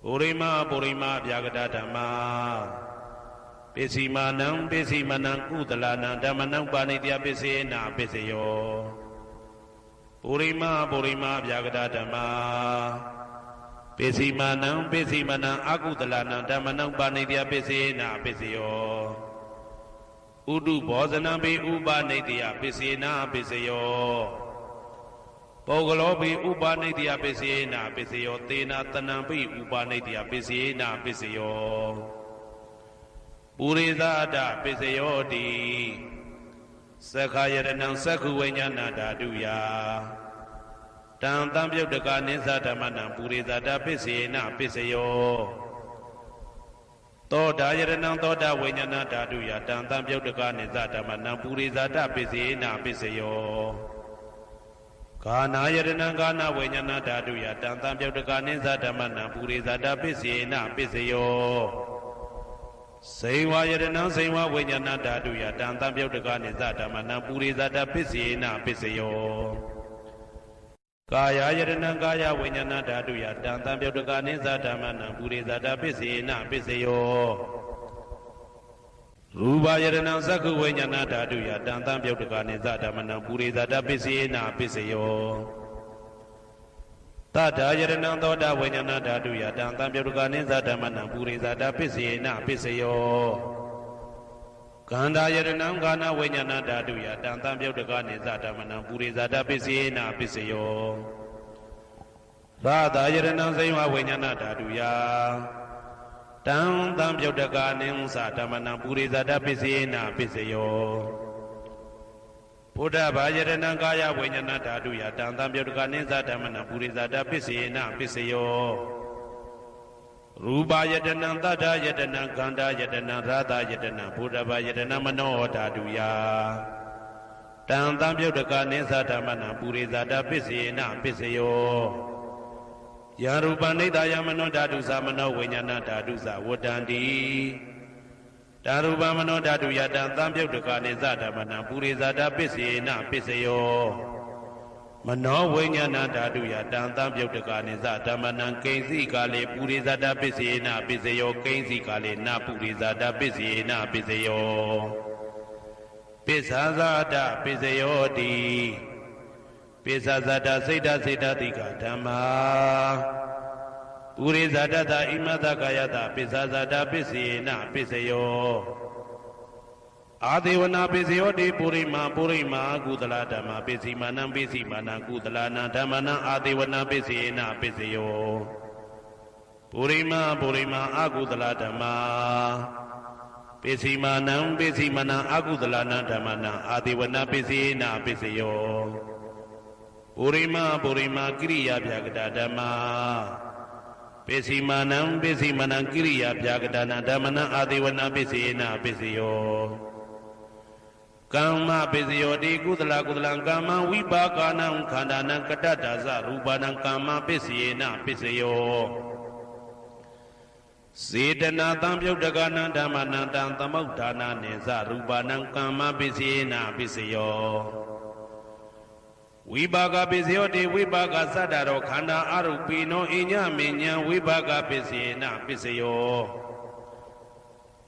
ပုရိမာအဗျာကတဓမ္မာပိစီမနံကုသလနံဓမ္မနံဥပနိတယပိစေနာပိစယောပုရိမာအဗျာကတဓမ္မာပိစီမနံအာကုသလနံဓမ္မနံဥပနိတယပိစေနာပိစယော ဥဒုဘောဇနံပိဥပနိတ္တယပစ္စေနာပစ္စယောပုဂ္ဂလောပိဥပနိတ္တယပစ္စေနာပစ္စယောသေနာတဏံပိဥပနိတ္တယပစ္စေနာပစ္စယောပုရိသဒပစ္စယောတိသက္ခာယရဏံသက္ခုဝိညာဏဓာတုယတံတံပြုတ်တကနိသဓမ္မနံပုရိသဒပစ္စေနာပစ္စယောသောတာယရဏံသောတာဝိညာဏဓာတုယတံတံပြုတ်တကနိသဓမ္မနံပုရိသဒပစ္စေနာပစ္စယောကာနာယရဏံကာနဝိညာဏဓာတုယတံတံပြုတ်တကနိသဓမ္မနံပုရိသဒပစ္စေနာပစ္စယောစေဝယရဏံစေဝဝိညာဏဓာတုယတံတံပြုတ်တကနိသဓမ္မနံပုရိသဒပစ္စေနာပစ္စယောကာယယရဏံကာယဝိညာဏဓာတုယတံတံပြုတ်တကနိသဓမ္မနံပုရိသဒပစ္စေနာပစ္စယောရူပယရဏံသက္ခုဝိညာဏဓာတုယတံတံပြုတ်တကနိသဓမ္မနံပုရိသဒပစ္စေနာပစ္စယောတထာယရဏံသောတာဝိညာဏဓာတုယတံတံပြုတ်တကနိသဓမ္မနံပုရိသဒပစ္စေနာပစ္စယောကန္တာယရဏံကာနဝိညာဏဓာတုယတံတံပြုတ်တကနိသဓမ္မနံပုရိသဒပစ္စေနာပစ္စယောရာသယရဏံစေဝဝိညာဏဓာတုယတံတံပြုတ်တကနိသဓမ္မနံပုရိသဒပစ္စေနာပစ္စယောဘုဒ္ဓဘာယရဏံကာယဝိညာဏဓာတုယတံတံပြုတ်တကနိသဓမ္မနံပုရိသဒပစ္စေနာပစ္စယောရူပယတနံတတ္ထယတနံခန္ဓာယတနံရာသယတနံဘုဒ္ဓဘာယတနံမနောဓာတုယတံတံပြုတ်တကနိသဓမ္မနံပုရိသဒပစ္စေနာပစ္စယောယရူပနိဒာယမနောဓာတုသမနောဝိညာဏဓာတုသဝတ္တန္တိဓာရူပမနောဓာတုယတံတံပြုတ်တကနိသဓမ္မနံပုရိသဒပစ္စေနာပစ္စယောမနောဝိညာဏဓာတုယတံတံပြုတ်တကနိသဓမ္မနံကိဉ္စီကာလေပုရိသဒပစ္စေနာပစ္စယောကိဉ္စီကာလေနပုရိသဒပစ္စေနာပစ္စယောပစ္ဆာဇာတပစ္စယောတိပစ္ဆာဇာတစိတ်တစိတ်တတိကဓမ္မာပုရိသဒတဣမတကာယတပစ္ဆာဇာတပစ္စေနာပစ္စယောအာဒေဝနာပစ္စယောတိပုရိမာကုသလဓမ္မပစ္စည်းမာနံပစ္စည်းမာနံကုသလနာဓမ္မနံအာဒေဝနာပစ္စေနာပစ္စယောပုရိမာအကုသလဓမ္မပစ္စည်းမာနံပစ္စည်းမာနံအကုသလနာဓမ္မနံအာဒေဝနာပစ္စေနာပစ္စယောပုရိမာကိရိယာဗျာကတဓမ္မပစ္စည်းမာနံကိရိယာဗျာကတနာဓမ္မနံအာဒေဝနာပစ္စေနာပစ္စယောကမ္မပစ္စယောတိကုသလကမ္မဝိပါကနံခန္ဓာနံကတ္တဒါဇရူပနံကမ္မပစ္စေနာပစ္စယောစေတနာတံပြုတ်တကနံဓမ္မနံတံသမုဋ္ဌာနာနိသရူပနံကမ္မပစ္စေနာပစ္စယောဝိပါကပစ္စယောတိဝိပါကသတ္တရောခန္ဓာအရုပိနောအညမဉ္ဇံဝိပါကပစ္စေနာပစ္စယော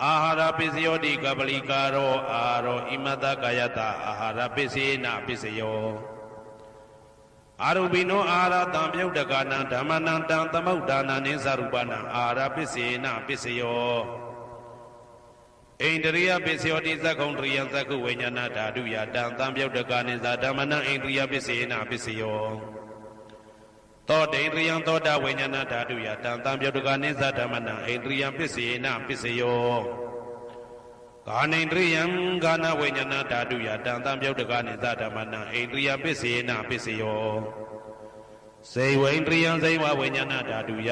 အာဟာရပစ္စယောတိကပလိကာရောအာရောဣမတကာယတအာဟာရပစ္စေနာပစ္စယောအာရုပိနောအာဟာရတံပြုတ်တကနံဓမ္မနံတံသမုဋ္ဌာနာနိသရူပနံအာဟာရပစ္စေနာပစ္စယောဣန္ဒရိယပစ္စယောတိသက္ကုံတရိယံသက္ကုဝိညာဏဓာတုယတံတံပြုတ်တကနိသဓမ္မနံဣန္ဒရိယပစ္စေနာပစ္စယောသောတေန္ဒရိယံသောတာဝိညာဏဓာတုယတံတံပြုတ်တကနိသဓမ္မနံဣန္ဒရိယပစ္စေနာပစ္စယောကာနိန္ဒရိယံကာနဝိညာဏဓာတုယတံတံပြုတ်တကနိသဓမ္မနံဣန္ဒရိယပစ္စေနာပစ္စယောစေဝိန္ဒရိယံစေဝဝိညာဏဓာတုယ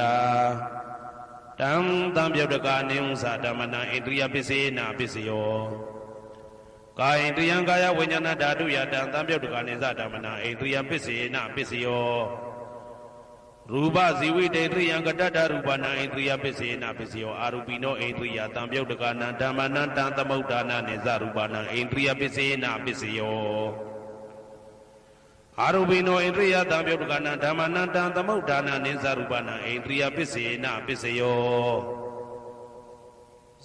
တံတံပြုတ်တကနိသဓမ္မနံဣန္ဒရိယပစ္စေနာပစ္စယောကာယန္ဒရိယံကာယဝိညာဏဓာတုယတံတံပြုတ်တကနိသဓမ္မနံဣန္ဒရိယပစ္စေနာပစ္စယောရူပဇီဝိတေန္ဒရိယံကတ္တရူပနံဣန္ဒရိယပစ္စေနာပစ္စယောအာရူပိနောဣန္ဒရိယတံပြုတ်တကနံဓမ္မနံတံသမုဋ္ဌာနာနိသရူပနံဣန္ဒရိယပစ္စေနာပစ္စယောအာရူပိနောဣန္ဒရိယတံပြုတ်တကနံဓမ္မနံတံသမုဋ္ဌာနာနိသရူပနံဣန္ဒရိယပစ္စေနာပစ္စယော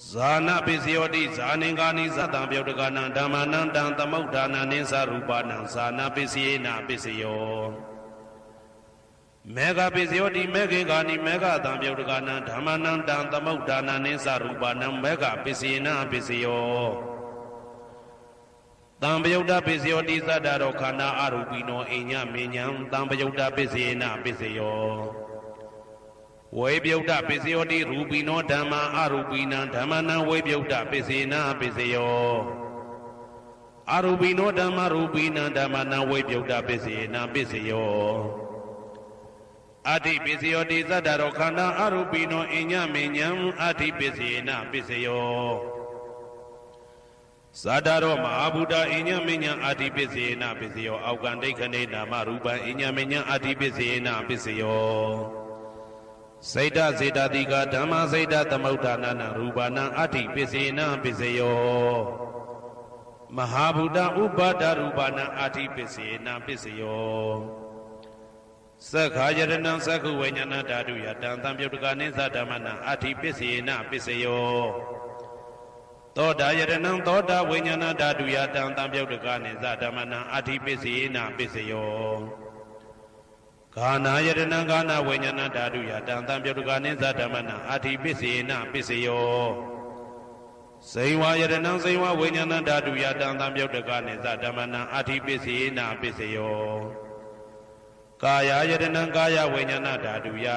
ဇာနာပစ္စယောတိဇာနင်္ဂာနိသတံပြုတ်တကနံဓမ္မနံတံသမုဋ္ဌာနာနိသရူပနံဇာနာပစ္စေနာပစ္စယောမေဃပစ္စယောတိမေခေကာနိမေဃတံပြုတ်တကနံဓမ္မနံတံသမုဋ္ဌာနာနိသရူပနံမေဃပစ္စေနာပစ္စယော တံပယုတ်တပစ္စယောတိသတ္တရောခန္ဓာအရူပိနောအိညာမေညာတံပယုတ်တပစ္စယေနပစ္စယောဝေပယုတ်တပစ္စယောတိရူပိနောဓမ္မာအရူပိနံဓမ္မနံဝေပယုတ်တပစ္စယေနပစ္စယောအရူပိနောဓမ္မရူပိနံဓမ္မနံဝေပယုတ်တပစ္စယေနပစ္စယောအတ္တိပစ္စယောတိသတ္တရောခန္ဓာအရူပိနောအိညာမေညာအတ္တိပစ္စယေနပစ္စယောဇာတာရောမဟာဗုဒ္ဓအိညာမညာအာတိပစ္စေနပစ္စယောအောက်ကံဒိဋ္ဌနေနာမရူပံအိညာမညာအာတိပစ္စေနပစ္စယောစိတ်တစေတတိကဓမ္မစိတ်တသမုဋ္ဌာနာရူပနာအာတိပစ္စေနပစ္စယောမဟာဗုဒ္ဓဥပါဒရူပနာအာတိပစ္စေနပစ္စယောသက္ခာယရဏံသက္ခုဝိညာဏဓာတုယတံသံပြုတ်တကနိသဓမ္မနာအာတိပစ္စေနပစ္စယောသောတာယရဏံသောတာဝိညာဏဓာတုယတံတံပြုတ်တကနိသဓမ္မနာအာတိပစ္စေနပစ္စယောဂာနာယရဏံဂာနာဝိညာဏဓာတုယတံတံပြုတ်တကနိသဓမ္မနာအာတိပစ္စေနပစ္စယောဇိဝယရဏံဇိဝဝိညာဏဓာတုယတံတံပြုတ်တကနိသဓမ္မနာအာတိပစ္စေနပစ္စယောကာယယရဏံကာယဝိညာဏဓာတုယ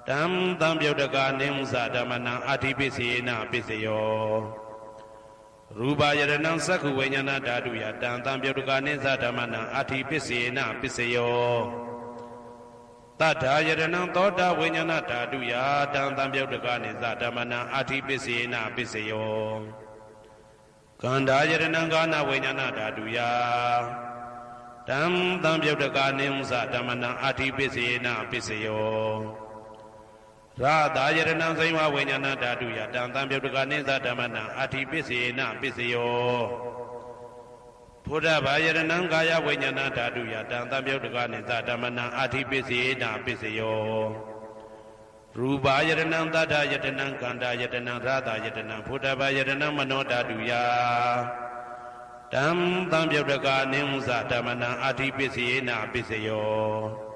တံသံပြုတ်တကနိသဓမ္မနာအာတိပစ္စေနပစ္စယောရူပယရဏံသက္ခုဝိညာဏဓာတုယတံသံပြုတ်တကနိသဓမ္မနာအာတိပစ္စေနပစ္စယောတတ္ထာယရဏံသောတာဝိညာဏဓာတုယတံသံပြုတ်တကနိသဓမ္မနာအာတိပစ္စေနပစ္စယောကန္ဓာယရဏံကာနဝိညာဏဓာတုယတံသံပြုတ်တကနိသဓမ္မနာအာတိပစ္စေနပစ္စယောရာသာယရဏံဇိဝဝိညာဏဓာတုယတံသံပြုတ်တကနိသဓမ္မနာအာတိပစ္စေနပစ္စယောဘုဒ္ဓဘာယရဏံကာယဝိညာဏဓာတုယတံသံပြုတ်တကနိသဓမ္မနာအာတိပစ္စေနပစ္စယောရူပယရဏံသတ္တယတနံကန္တာယတနံရာသာယတနံဘုဒ္ဓဘာယရဏံမနောဓာတုယတံသံပြုတ်တကနိသဓမ္မနာအာတိပစ္စေနပစ္စယော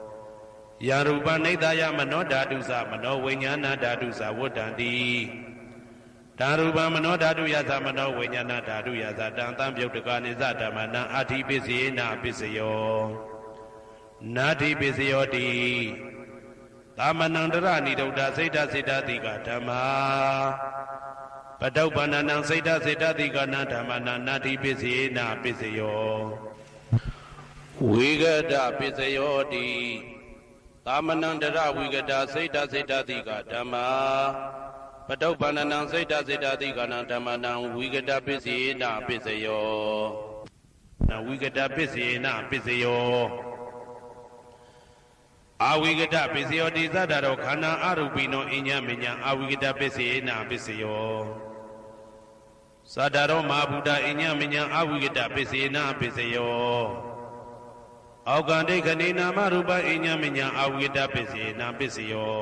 ယာရူပနိဒာယမနောဓာတုသမနောဝိညာဏဓာတုသဝတ္တံတိဓာရူပမနောဓာတုယသမနောဝိညာဏဓာတုယသတံသံပြုတ်တကနိသဓမ္မနာအာတိပစ္စေနပစ္စယောနာတိပစ္စယောတိသမနံတရဏိဒုဒ္ဓစိတ်တစေတတိကဓမ္မာပတုပ္ပန္နံစိတ်တစေတတိကနာဓမ္မနာနာတိပစ္စေနပစ္စယောဝိဂဒပစ္စယောတိသမနံတရဝိကတာစိတ်တစေတတိကဓမ္မာပတုပ္ပန္နံစိတ်တစေတတိကနာဓမ္မနံဝိကတပစ္စေနပစ္စယောနဝိကတပစ္စေနပစ္စယောအာဝိကတပစ္စယောတိသတ္တရောခန္ဓာအရူပိနောအညမညာအာဝိကတပစ္စေနပစ္စယောသတ္တရောမဟာဗုဒ္ဓအညမညာအာဝိကတပစ္စေနပစ္စယောအောက်ကံဒိဋ္ဌနေနာမရူပအိညာမညာအာဝိတပစ္စေနပစ္စယော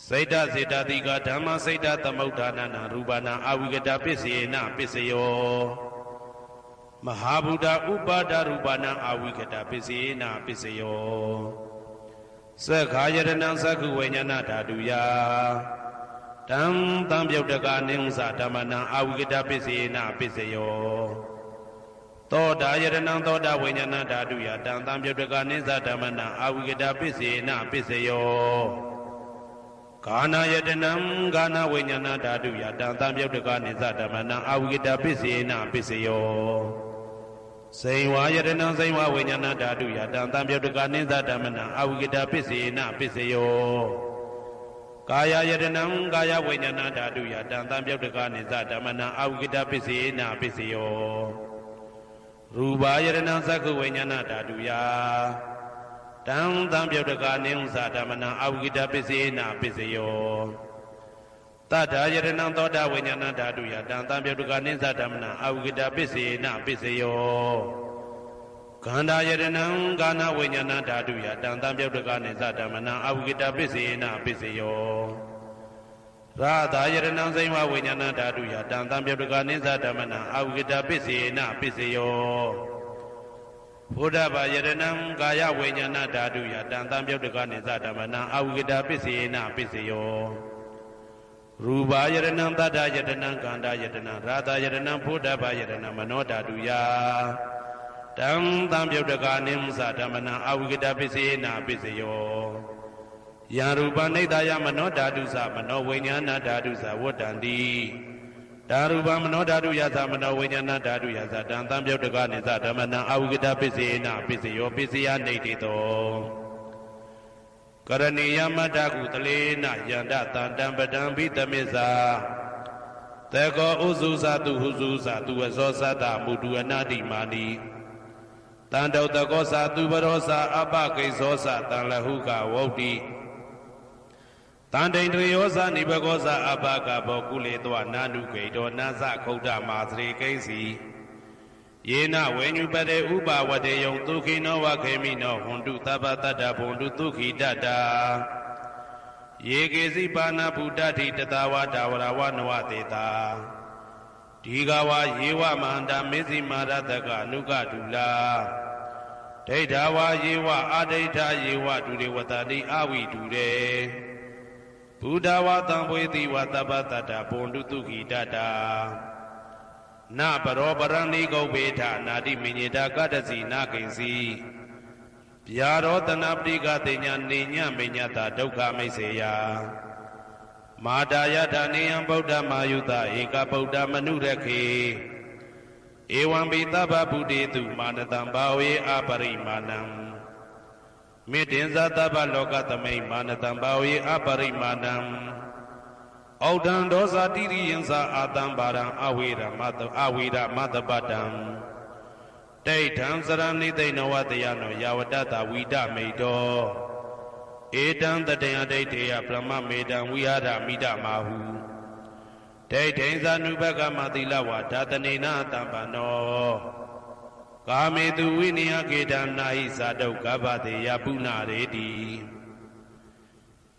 စိတ်တစေတတိကဓမ္မစိတ်တသမုဋ္ဌာနာရူပနာအာဝိကတပစ္စေနပစ္စယောမဟာဗုဒ္ဓဥပါဒရူပနာအာဝိကတပစ္စေနပစ္စယောသက္ခာယရဏံသက္ခုဝိညာဏဓာတုယတံသံပြုတ်တကနိသဓမ္မနာအာဝိကတပစ္စေနပစ္စယောသောတာယရဏံသောတာဝိညာဏဓာတုယတံသံပြုတ်တကနိသဓမ္မနာအာဝိကတပစ္စေနပစ္စယောဂာနာယတနံဂာနာဝိညာဏဓာတုယတံသံပြုတ်တကနိသဓမ္မနာအာဝိကတပစ္စေနပစ္စယောဇိဝယရဏံဇိဝဝိညာဏဓာတုယတံသံပြုတ်တကနိသဓမ္မနာအာဝိကတပစ္စေနပစ္စယောကာယယတနံကာယဝိညာဏဓာတုယတံသံပြုတ်တကနိသဓမ္မနာအာဝိကတပစ္စေနပစ္စယောရူပယရဏံသက္ခုဝိညာဏဓာတုယတံသံပြုတ်တကနိသဓမ္မနာအာဝိကတပစ္စေနပစ္စယောတတ္ထာယရဏံသောတာဝိညာဏဓာတုယတံသံပြုတ်တကနိသဓမ္မနာအာဝိကတပစ္စေနပစ္စယောခန္ဓာယရဏံကာနဝိညာဏဓာတုယတံသံပြုတ်တကနိသဓမ္မနာအာဝိကတပစ္စေနပစ္စယောရာသာယရဏံဇိဝဝိညာဏဓာတုယတံသံပြုတ်တကနိသဓမ္မနာအာဝိကတပစ္စေနပစ္စယောဘုဒ္ဓဘာယရဏံကာယဝိညာဏဓာတုယတံသံပြုတ်တကနိသဓမ္မနာအာဝိကတပစ္စေနပစ္စယောရ ရူပယတနံတတ္တယတနံကန္တာယတနံရာသယတနံဘုဒ္ဓဘာယတနံမနောဓာတုယတံသံပြုတ်တကာနိမ္စဓမ္မနံအဝိကတပစ္စေနာပစ္စယောယံရူပနိဒာယမနောဓာတုသမနောဝိညာဏဓာတုသဝတ္တန္တိဓာရူပမနောဓာတုယသမနောဝိညာဏဓာတုယသတံသံပြုတ်တကာနိသဓမ္မနံအဝိကတပစ္စေနာပစ္စယောပစ္စယနေတိတောကရဏီယမတ္တကုတလေနယန္တတံတံပတံဘိတမစ္ဆာတေကောဥစုသတုဟုစုသတုဝဇောသတ္တမုတုအနာတိမာနိတံတောတကောသတုပရောသအပကိစ္ဆောသတံလဟုကဝုတ်တိတံတိန်တယောသနိဘကောသအပကဘောကုလေတောနာနုဂိတောနာသခုဒ္ဓမာသရေကိဉ္စီယေနဝေညုပတေဥပဝတေယံဒုခိနောဝခေမိနောဟွန္တုသဗ္ဗတတ္တဘုံတုဒုခိတတ္တာယေကေစီပါဏဗုဒ္ဓတိတတဝတာဝရဝနဝတေတာဒီဃဝယေဝမန္တမေဇိမာရတကအနုကဒုလာဒိဋ္ဌဝယေဝအာဒိဋ္ဌယေဝဒုရေဝတတိအဝိဒုရေဘုဒ္ဓဝသံဝေတိဝသဗ္ဗတတ္တဘုံတုဒုခိတတ္တာနပရောပရဏိကုဗ္ဗေထနာတိမညေတာကတ္တစီနာကိဉ္စီဗျာရောတနာပတိကတိညာနေညမေညတာဒုက္ခမိတ်စေယမာတာယထာနေယံဗုဒ္ဓမာယုတဧကဗုဒ္ဓမနုရခေဧဝံပိသဗ္ဗဗုတေတုမာနတံဘာဝေအပရိမာဏံမေတ္တင်္ဇသဗ္ဗလောကသမိမာနတံဘာဝေအပရိမာဏံဩဒံဒောဇာတိရိယံသာအာတံပါရံအဝေရမတပတံဒိဋ္ဌံစရဏိသိဏဝတယနောယာဝတတဝိဒမိတောဧတံတတယဒိဋ္ဌေယပရမမေတံဝိဟာရမိဒမာဟုဒိဋ္ဌိံဇာနုဘကမသီလဝါဓာတနေနတံပနောကာမေတုဝိနိယကေတံနာဟိဇာတုကဗ္ဗတေယပုဏ္ဏရေတိ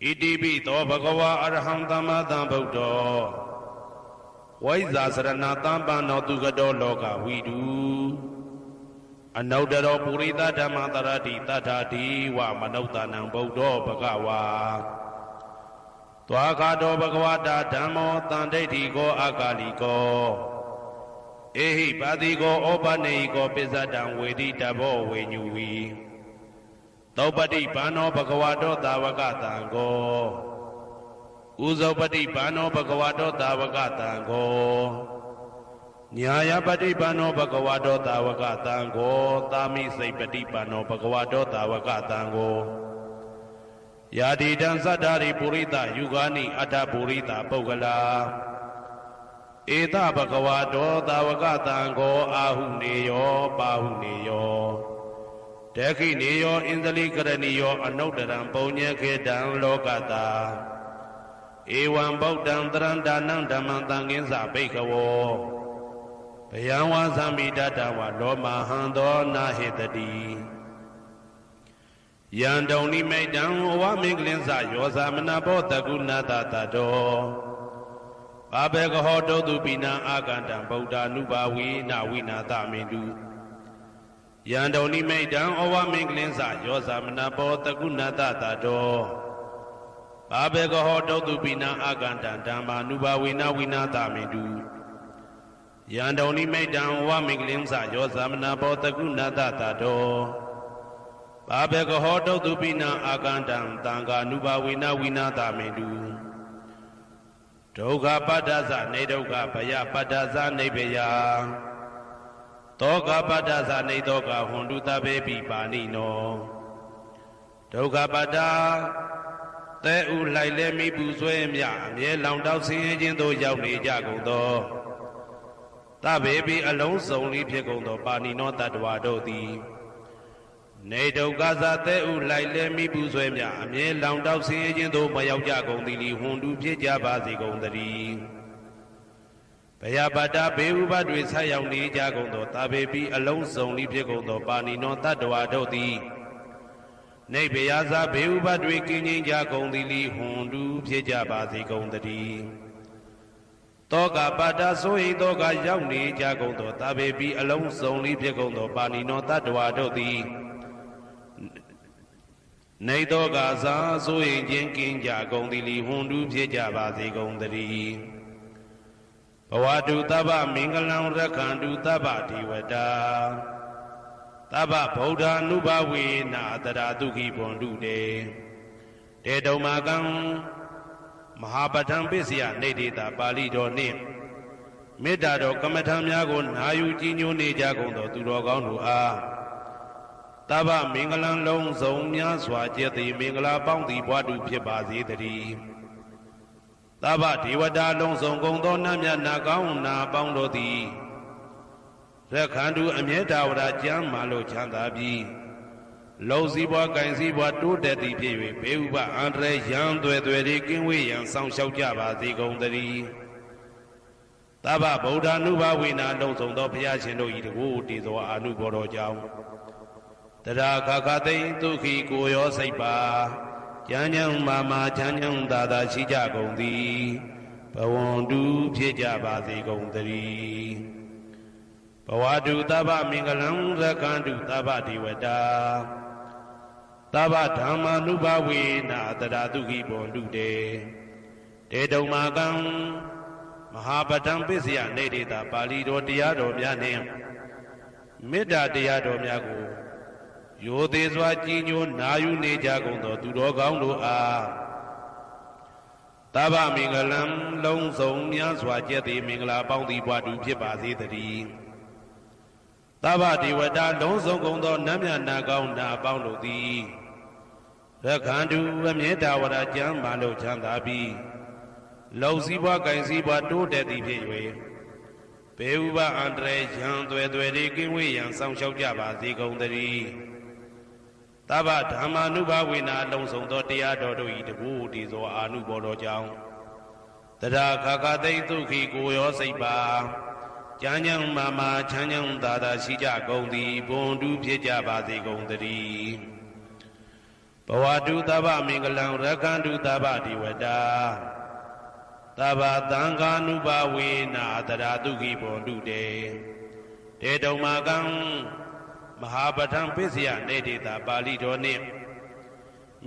ဣတိပိသောဘဂဝါအရဟံသမ္မာသမ္ဗုဒ္ဓောဝိဇာစရဏတံပန္နောသူကတောလောကဝိတုအနုတ္တရောပုရိသဓမ္မတရတိတထာတိဝမနုဿာနံဗုဒ္ဓောဘဂဝါသွာခါတောဘဂဝတာဓမ္မောတန်ဒိဋ္ဌိကောအာကာလိကောဧဟိပါတိကောဩပနေဟိကောပစ္စတံဝေတိတဘောဝေညူဝီသောပတိဘာနောဘဂဝတောသာဝကတံကောဥဇောပတိဘာနောဘဂဝတောသာဝကတံကောညာယပတိဘာနောဘဂဝတောသာဝကတံကောသာမိစိတ်ပတိဘာနောဘဂဝတောသာဝကတံကောယာတိတံသတ္တာရိပုရိသယုဂာနိအတ္တပုရိသပုဂ္ဂလာဧတဘဂဝတောသာဝကတံကောအာဟုနေယောပါဟုနေယောတေခိနေယောဣန္ဒလိကရဏီယောအနုတ္တရံပုံညေခေတံလောကတာဧဝံဗုဒ္ဓံတရံဒါနံဓမ္မံသံဃင်းစဘိက္ခဝောဘယံဝါသမိတတဝလောမဟံသောနာဟေတတိယံတုန်နိမိတံဝမင်္ဂလင်းစယောဇာမနဘောတကုဏတတတောဘာဘေကဟောတုတုပိနံအာကန္တံဗုဒ္ဓ ानु ဘာဝိနဝိနာတမေတုယံတုန်နိမိတံဩဝမင်္ဂလင်းစယောဇာမနဘောတကုဏတတတောဘာဘေကဟောတုတုပိနံအာကန္တံဓမ္မာနုဘာဝိနဝိနာတမေတုယံတုန်နိမိတံဩဝမင်္ဂလင်းစယောဇာမနဘောတကုဏတတတောဘာဘေကဟောတုတုပိနံအာကန္တံသံဃာနုဘာဝိနဝိနာတမေတုဒုက္ခပတ္တသနေဒုက္ခဘယပတ္တသနေဘယတောကပတ္တသနေတောကဟွန်တုတဘေပိပါဏိနောဒုက္ခပတ္တသဲဥလိုက်လဲမိပူဆွဲမြအမြဲလောင်တောက်ဆင်းရဲခြင်းသို့ရောက်နေကြကုန်သောတဘေပိအလုံးစုံလေးဖြစ်ကုန်သောပါဏိနောတတ္တဝါတို့သည်နေဒုက္ခသသဲဥလိုက်လဲမိပူဆွဲမြအမြဲလောင်တောက်ဆင်းရဲခြင်းသို့မရောက်ကြကုန်သည်လီဟွန်တုဖြစ်ကြပါစေကုန်သတည်းဘယပတ္တဘေဥပတွေဆက်ရောက်နေကြကုန်သောတာဘေပိအလုံးစုံလေးဖြစ်ကုန်သောပါဏိနောတတ္တဝါတို့သည်နေဘယဇာဘေဥပတွေကင်းငြိမ်းကြကုန်သည်လီဟွန်တုဖြစ်ကြပါစေကုန်သတည်းတောကပတ္တဆိုဟိတောကရောက်နေကြကုန်သောတာဘေပိအလုံးစုံလေးဖြစ်ကုန်သောပါဏိနောတတ္တဝါတို့သည် နေသောကစားဆိုရင်ချင်းကင်းကြကုန်သည်လီဟွန်တူဖြစ်ကြပါစေကုန်သတည်းဘဝတုတဗ္ဗမင်္ဂလံရက္ခန္တုတဗ္ဗဒေဝတာတဗ္ဗဗုဒ္ဓ ानु ဘဝေနာတရာဒုက္ခိဘွန်တုတေတေတုံမာကံမဟာပဋ္ဌံပစ္စယနေတေတာပါဠိတော်နှင့်မေတ္တာတော်ကမ္မထံများကိုနာယူကြည်ညိုနေကြကုန်သောသူတော်ကောင်းတို့အားတဗ္ဗမင်္ဂလံလုံးစုံများစွာကျက်သည်မင်္ဂလာပေါင်းသည်ဘွားတူဖြစ်ပါစေတည်းတဗ္ဗဒေဝတာလုံးစုံကုန်သောနတ်မြတ်နာကောင်းနာပေါင်းတို့သည်ရက္ခန္တုအမြဲတဝရကျမ်းမာလို့ချမ်းသာပြီးလုံစည်းပွားကင်စည်းပွားတိုးတက်သည်ဖြစ်၍ဘေးဥပအန္တရာယ်ရန်သွဲတွေကင်းဝေးရန်ဆောင်ရှောက်ကြပါစေကုန်သတည်းတဗ္ဗဗုဒ္ဓ ानु ဘဝေနာလုံးစုံသောဘုရားရှင်တို့၏တကူတည်သောအာနုဘော်တော်ကြောင့်တရာခခသိဒုက္ခိကိုရောစိတ်ပါကျမ်းချမ်းမာချမ်းချမ်းသာသာရှိကြကုန်သည်ဘဝန္တုဖြစ်ကြပါစေကုန်သတည်းဘဝတုတဗ္ဗမင်္ဂလံရက္ခန္တုတဗ္ဗဒေဝတာတဗ္ဗဓမ္မာနုဘဝေနာတရာဒုက္ခိဘွန်တုတေတေတုံမာကံမဟာပဋ္ဌံပစ္စယနေတေတာပါဠိတော်တရားတော်များနှင့်မေတ္တာတရားတော်များကိုရိုသေစွာကြည်ညိုနာယူနေကြကုန်သောသူတော်ကောင်းတို့အားတဗ္ဗမင်္ဂလံလုံးစုံများစွာကျက်သည်မင်္ဂလာပေါင်းသည်ဘွားတူဖြစ်ပါစေတည်းတဗ္ဗဒေဝတာလုံးစုံကုန်သောနတ်မြတ်နာကောင်းနာပေါင်းတို့သည်ရက္ခန္တုအမြဲတဝရကျမ်းမာလို့ချမ်းသာပြီးလုံစည်းပွားကင်စည်းပွားတိုးတက်သည်ဖြစ်၍ဘေဥပအန္တရာယ်ရန်သွဲတွေကင်းဝေးရန်ဆောင်ရှောက်ကြပါစေကုန်သတည်းတဗ္ဗဓမ္မာနုဘဝေနာလုံးစုံသောတရားတော်တို့၏တကူတည်သောအာနုဘော်တော်ကြောင့်တရာခခသိဒုက္ခိကိုရောစိတ်ပါကျမ်းချမ်းမာချမ်းချမ်းသာသာရှိကြကုန်သည်ဘွန်တူဖြစ်ကြပါစေကုန်သတည်းဘဝတုတဗ္ဗမင်္ဂလံရက္ခန္တုတဗ္ဗဒေဝတာတဗ္ဗသံဃာနုဘဝေနာတရာဒုက္ခိဘွန်တုတေတေတုံမာကံမဟာပဋ္ဌံပစ္စယနေတေတာပါဠိတော်နှင့်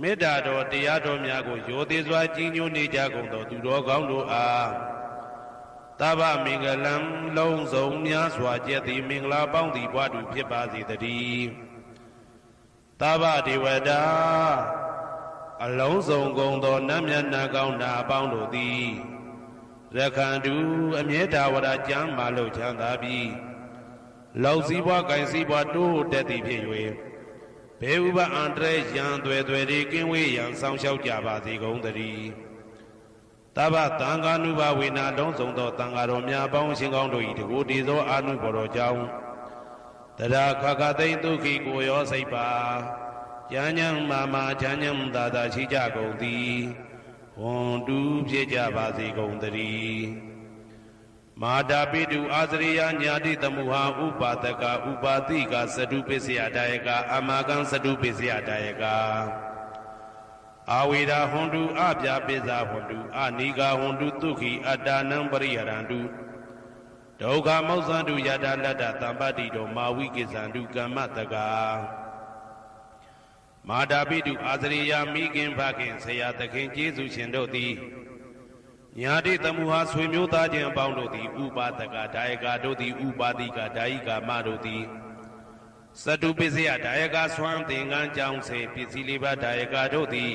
မေတ္တာတော်တရားတော်များကိုရိုသေစွာကြည်ညိုနေကြကုန်သောသူတော်ကောင်းတို့အားတဗ္ဗမင်္ဂလံလုံးစုံများစွာကျက်သည်မင်္ဂလာပေါင်းသည်ဘွားတူဖြစ်ပါစေတည်းတဗ္ဗဒေဝတာအလုံးစုံကုန်သောနတ်မြတ်နာကောင်းနာပေါင်းတို့သည်ရက္ခန္တုအမြဲတဝရကျမ်းမာလို့ချမ်းသာပြီးလုံစည်းပွားကင်စည်းပွားတိုးတက်သည်ဖြစ်၍ဘေဥပအန္တရာယ်ရန်သွဲတွေကင်းဝေးရန်ဆောင်ရှောက်ကြပါစေကုန်သတည်းတဗ္ဗသံဃာနုဘဝေနာလုံးစုံသောသံဃာတော်များပေါင်းရှင်ကောင်းတို့၏တကူတည်သောအာနုဘော်တော်ကြောင့်တရာခခသိဒုက္ခိကိုရောစိတ်ပါကျမ်းချမ်းမာချမ်းချမ်းသာသာရှိကြကုန်သည်ဟွန်တူဖြစ်ကြပါစေကုန်သတည်းမာတာပိတုအာသရိယညာတိတမုဟာဥပါဒကဥပါတိကသတုပစ္စယဒါယကအမာကံသတုပစ္စယဒါယကအာဝေရာဟွန်တုအပြပိဇာဟွန်တုအနိဂါဟွန်တုဒုက္ခိအတ္တနံပရိဟရန္တုဒုက္ခမောဇန္တုယတာလတ္တသံပတ္တိတောမာဝိကိဇန္တုကမ္မတကာမာတာပိတုအာသရိယမိခင်ဖခင်ဆရာသခင်ကျေးဇူးရှင်တို့သည်ညာတိတမုဟာဆွေမျိုးသားချင်းအပေါင်းတို့သည်ဥပါဒကဒါယကတို့သည်ဥပါတိကဒါယိကာမတို့သည်သတုပစ္စယဒါယကဆွမ်းသင်္ကန်းကြောင့်စေပစ္စည်းလေးပါးဒါယကတို့သည်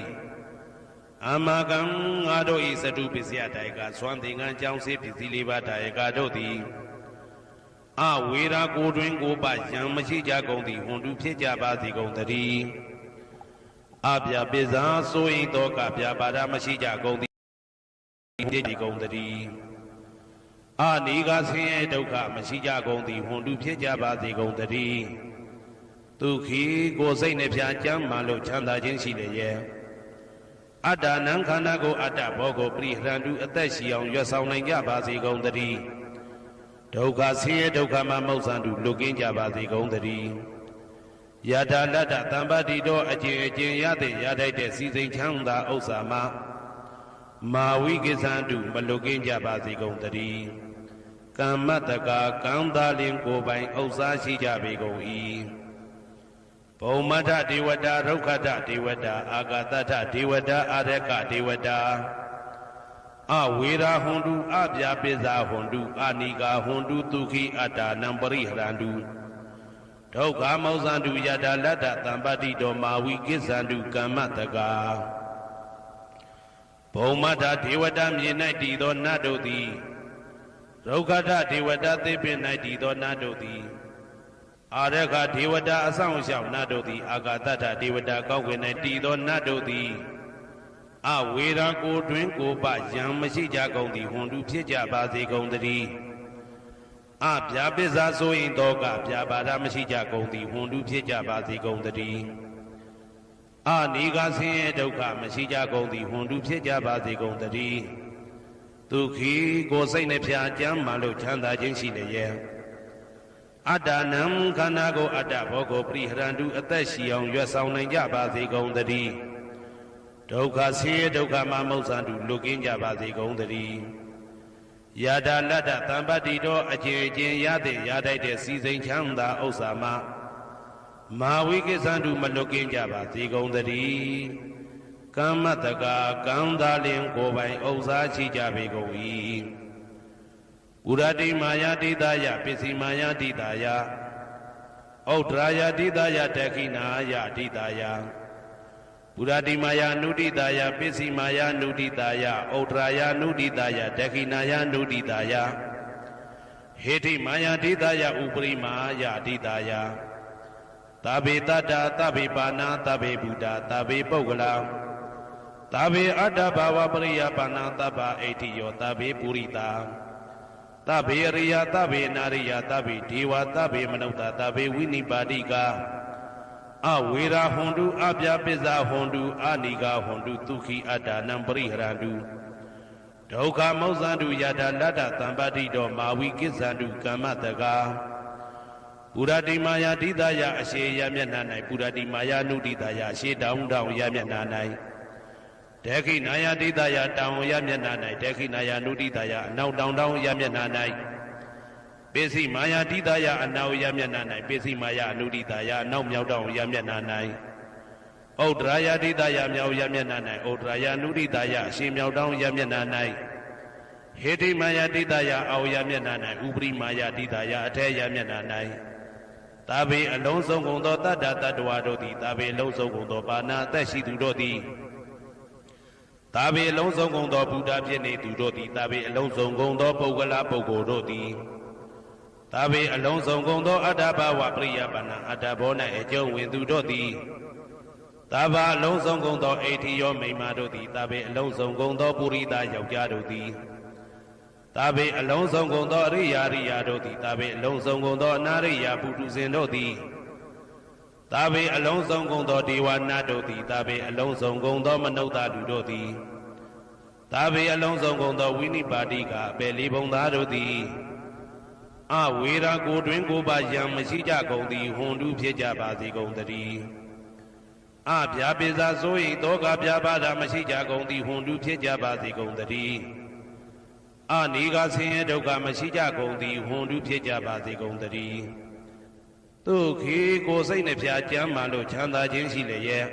အမကံငါတို့ဤသတုပစ္စယဒါယကဆွမ်းသင်္ကန်းကြောင့်စေပစ္စည်းလေးပါးဒါယကတို့သည်အဝေရာကိုတွင်ကိုပယံမရှိကြကုန်သည်ဟွန်တုဖြစ်ကြပါစေကုန်သတည်းအပြပိဇာဆိုရင်တော့ကပြပါဒမရှိကြကုန်သည်ဖြစ်ကြကုန်သတည်းအနိဂါဆင်းရဲဒုက္ခမရှိကြကုန်သည်ဟွန်တုဖြစ်ကြပါစေကုန်သတည်းဒုက္ခိကိုယ်စိတ်နှပြကျမ်းမာလို့ချမ်းသာခြင်းရှိလျက်အတ္တနံခန္ဓာကိုအတ္တဘောကိုပရိဟရန္တုအသက်ရှိအောင်ရွတ်ဆောင်နိုင်ကြပါစေကုန်သတည်းဒုက္ခဆင်းရဲဒုက္ခမှမောဇ္ဇန္တုလွတ်ကင်းကြပါစေကုန်သတည်းယတာလတ္တသံပတ္တိတောအကျင့်ရတဲ့ရထိုက်တဲ့စီစိန်ချမ်းသာဥစ္စာမှာမာဝိကိသန္တုမလွတ်ကင်းကြပါစေကုန်သတည်းကမ္မတကာကံသာလင်ကိုယ်ပိုင်ဥစ္စာရှိကြပေကုန်၏ ဘ ဘုံမထဒေဝတာဒုက္ခထဒေဝတာအာဂတထဒေဝတာအာရကဒေဝတာအဝေရာဟွန်တုအပြာပိဇာဟွန်တုအနိကာဟွန်တုဒုခိအတ္တနံပရိဟရန္တုဒုက္ခမောဇန္တုယတာလတ္တသံပတ္တိတောမာဝိကိစ္ဆန္တုကမ္မတကာဘုံမထဒေဝတာမြေ၌တည်သောနတ်တို့သည်ဒုက္ခထဒေဝတာသေပင်၌တည်သောနတ်တို့သည်အာရကဒေဝတာအဆောင်ရှောက်နတ်တို့သည်အာဂတထဒေဝတာကောက်ွယ်၌တည်သောနတ်တို့သည်အဝေရာကိုတွင်ကိုပယံမရှိကြကုန်သည်ဟွန်တုဖြစ်ကြပါစေကုန်သတည်းအဗျာပိဇာဆိုရင်တော့ကဗျာပါဒမရှိကြကုန်သည်ဟွန်တုဖြစ်ကြပါစေကုန်သတည်းအနိဂဆင်းရဲဒုက္ခမရှိကြကုန်သည်ဟွန်တုဖြစ်ကြပါစေကုန်သတည်းဒုက္ခိကိုစိတ်နှပြကြမ်းမှလို့ချမ်းသာခြင်းရှိလျက်အတ္တနံခန္ဓာကိုအတ္တဘောကိုပရိဟရန္တုအသက်ရှိအောင်ရွတ်ဆောင်နိုင်ကြပါစေကုန်သတည်းဒုက္ခဆင်းရဲဒုက္ခမမုစ္ဆန္တုလွတ်ကင်းကြပါစေကုန်သတည်းယတာလတ္တသံပတ္တိတောအကျဉ်အကျဉ်ရတဲ့ရတိုက်တဲ့စီစိန်ချမ်းသာဥစ္စာမမာဝိကိစ္ဆန္တုမလွတ်ကင်းကြပါစေကုန်သတည်းကမ္မတကာကံသာလင်ကိုယ်ပိုင်ဥစ္စာရှိကြပေကုန်၏ဥရတိမာယာတိတယပစ္စည်းမာယာတိတယဩဒရာယတိတယတခိနာယတိတယပုရတိမာယာနုတိတယပစ္စည်းမာယာနုတိတယဩဒရာယနုတိတယတခိနာယနုတိတယဟေတိမာယာတိတယဥပရိမာယတိတယသဗ္ဗေတတ္တသဗ္ဗေပါဏာသဗ္ဗေဘုဒ္ဓသဗ္ဗေပုဂ္ဂလာသဗ္ဗေအတ္တဘာဝပရိယပါဏာသဗ္ဗအိဋ္ဌိယောသဗ္ဗေပုရိတာသဗ္ဗေရိယသဗ္ဗေနာရိယသဗ္ဗေဒေဝသဗ္ဗေမနုဿသဗ္ဗေဝိနိပါတိကအဝေရာဟွန်တုအပြာပိဇာဟွန်တုအနိကာဟွန်တုဒုက္ခိအတ္တနံပရိဟရန္တုဒုက္ခမောဇန္တုယတာလတ္တသံပတ္တိတောမာဝိကိစ္ဆန္တုကမ္မတကာပုရတိမာယာတိတယအရှိယမျက်နှာ၌ပုရတိမာယာနုတိတယအရှိတောင်းတောင်းယမျက်နှာ၌ဒေခိနာယတိတယတောင်းယမျက်နှာ၌ဒေခိနာယနုတိတယအနောက်တောင်းတောင်းယမျက်နှာ၌ပိစိမာယာတိတယအနောက်ယမျက်နှာ၌ပိစိမာယာအနုတိတယအနောက်မြောက်တောင်းယမျက်နှာ၌ဩဒရာယတိတယမြောက်ယမျက်နှာ၌ဩဒရာယနုတိတယအရှင်မြောက်တောင်းယမျက်နှာ၌ဟေတိမာယာတိတယအောက်ယမျက်နှာ၌ဥပရိမာယာတိတယအထဲယမျက်နှာ၌သာဘေအလုံးစုံကုန်သောတတ္တတတ္တဝါတို့သည်သာဘေအလုံးစုံကုန်သောပါဏာအသက်ရှိသူတို့သည်သာဘေအလုံးစုံကုန်သောဘုဒ္ဓဖြစ်နေသူတို့သည်သာဘေအလုံးစုံကုန်သောပုဂ္ဂလပုဂ္ဂိုလ်တို့သည်သာဘေအလုံးစုံကုန်သောအတ္တဘဝပရိယပါဏာအတ္တဘော၌အကျုံးဝင်သူတို့သည်သာဘာအလုံးစုံကုန်သောအိဋ္ဌိယောမိမ္မာတို့သည်သာဘေအလုံးစုံကုန်သောပုရိသယောက်ျားတို့သည်သာဘေအလုံးစုံကုန်သောအရိယာရိယာတို့သည်သာဘေအလုံးစုံကုန်သောအနာရိယာပုထုဇဉ်တို့သည်သာဘေအလုံးစုံကုန်သောဒေဝနာတို့သည်သာဘေအလုံးစုံကုန်သောမနုဿလူတို့သည်သာဘေအလုံးစုံကုန်သောဝိနိပါတိကအပေလေးဘုံသားတို့သည်အဝေရာကိုတွင်ကိုပါယံမရှိကြကုန်သည်ဟွန်တုဖြစ်ကြပါစေကုန်သတည်းအဗျာပိဇာဆို၏တောကဗျာပါဒမရှိကြကုန်သည်ဟွန်တုဖြစ်ကြပါစေကုန်သတည်းအနိဂဆင်းရဲဒုက္ခမရှိကြကုန်သည်ဟွန်တုဖြစ်ကြပါစေကုန်သတည်းဒုက္ခိကိုစိတ်နှပြကြမ်းမှလို့ချမ်းသာခြင်းရှိလျက်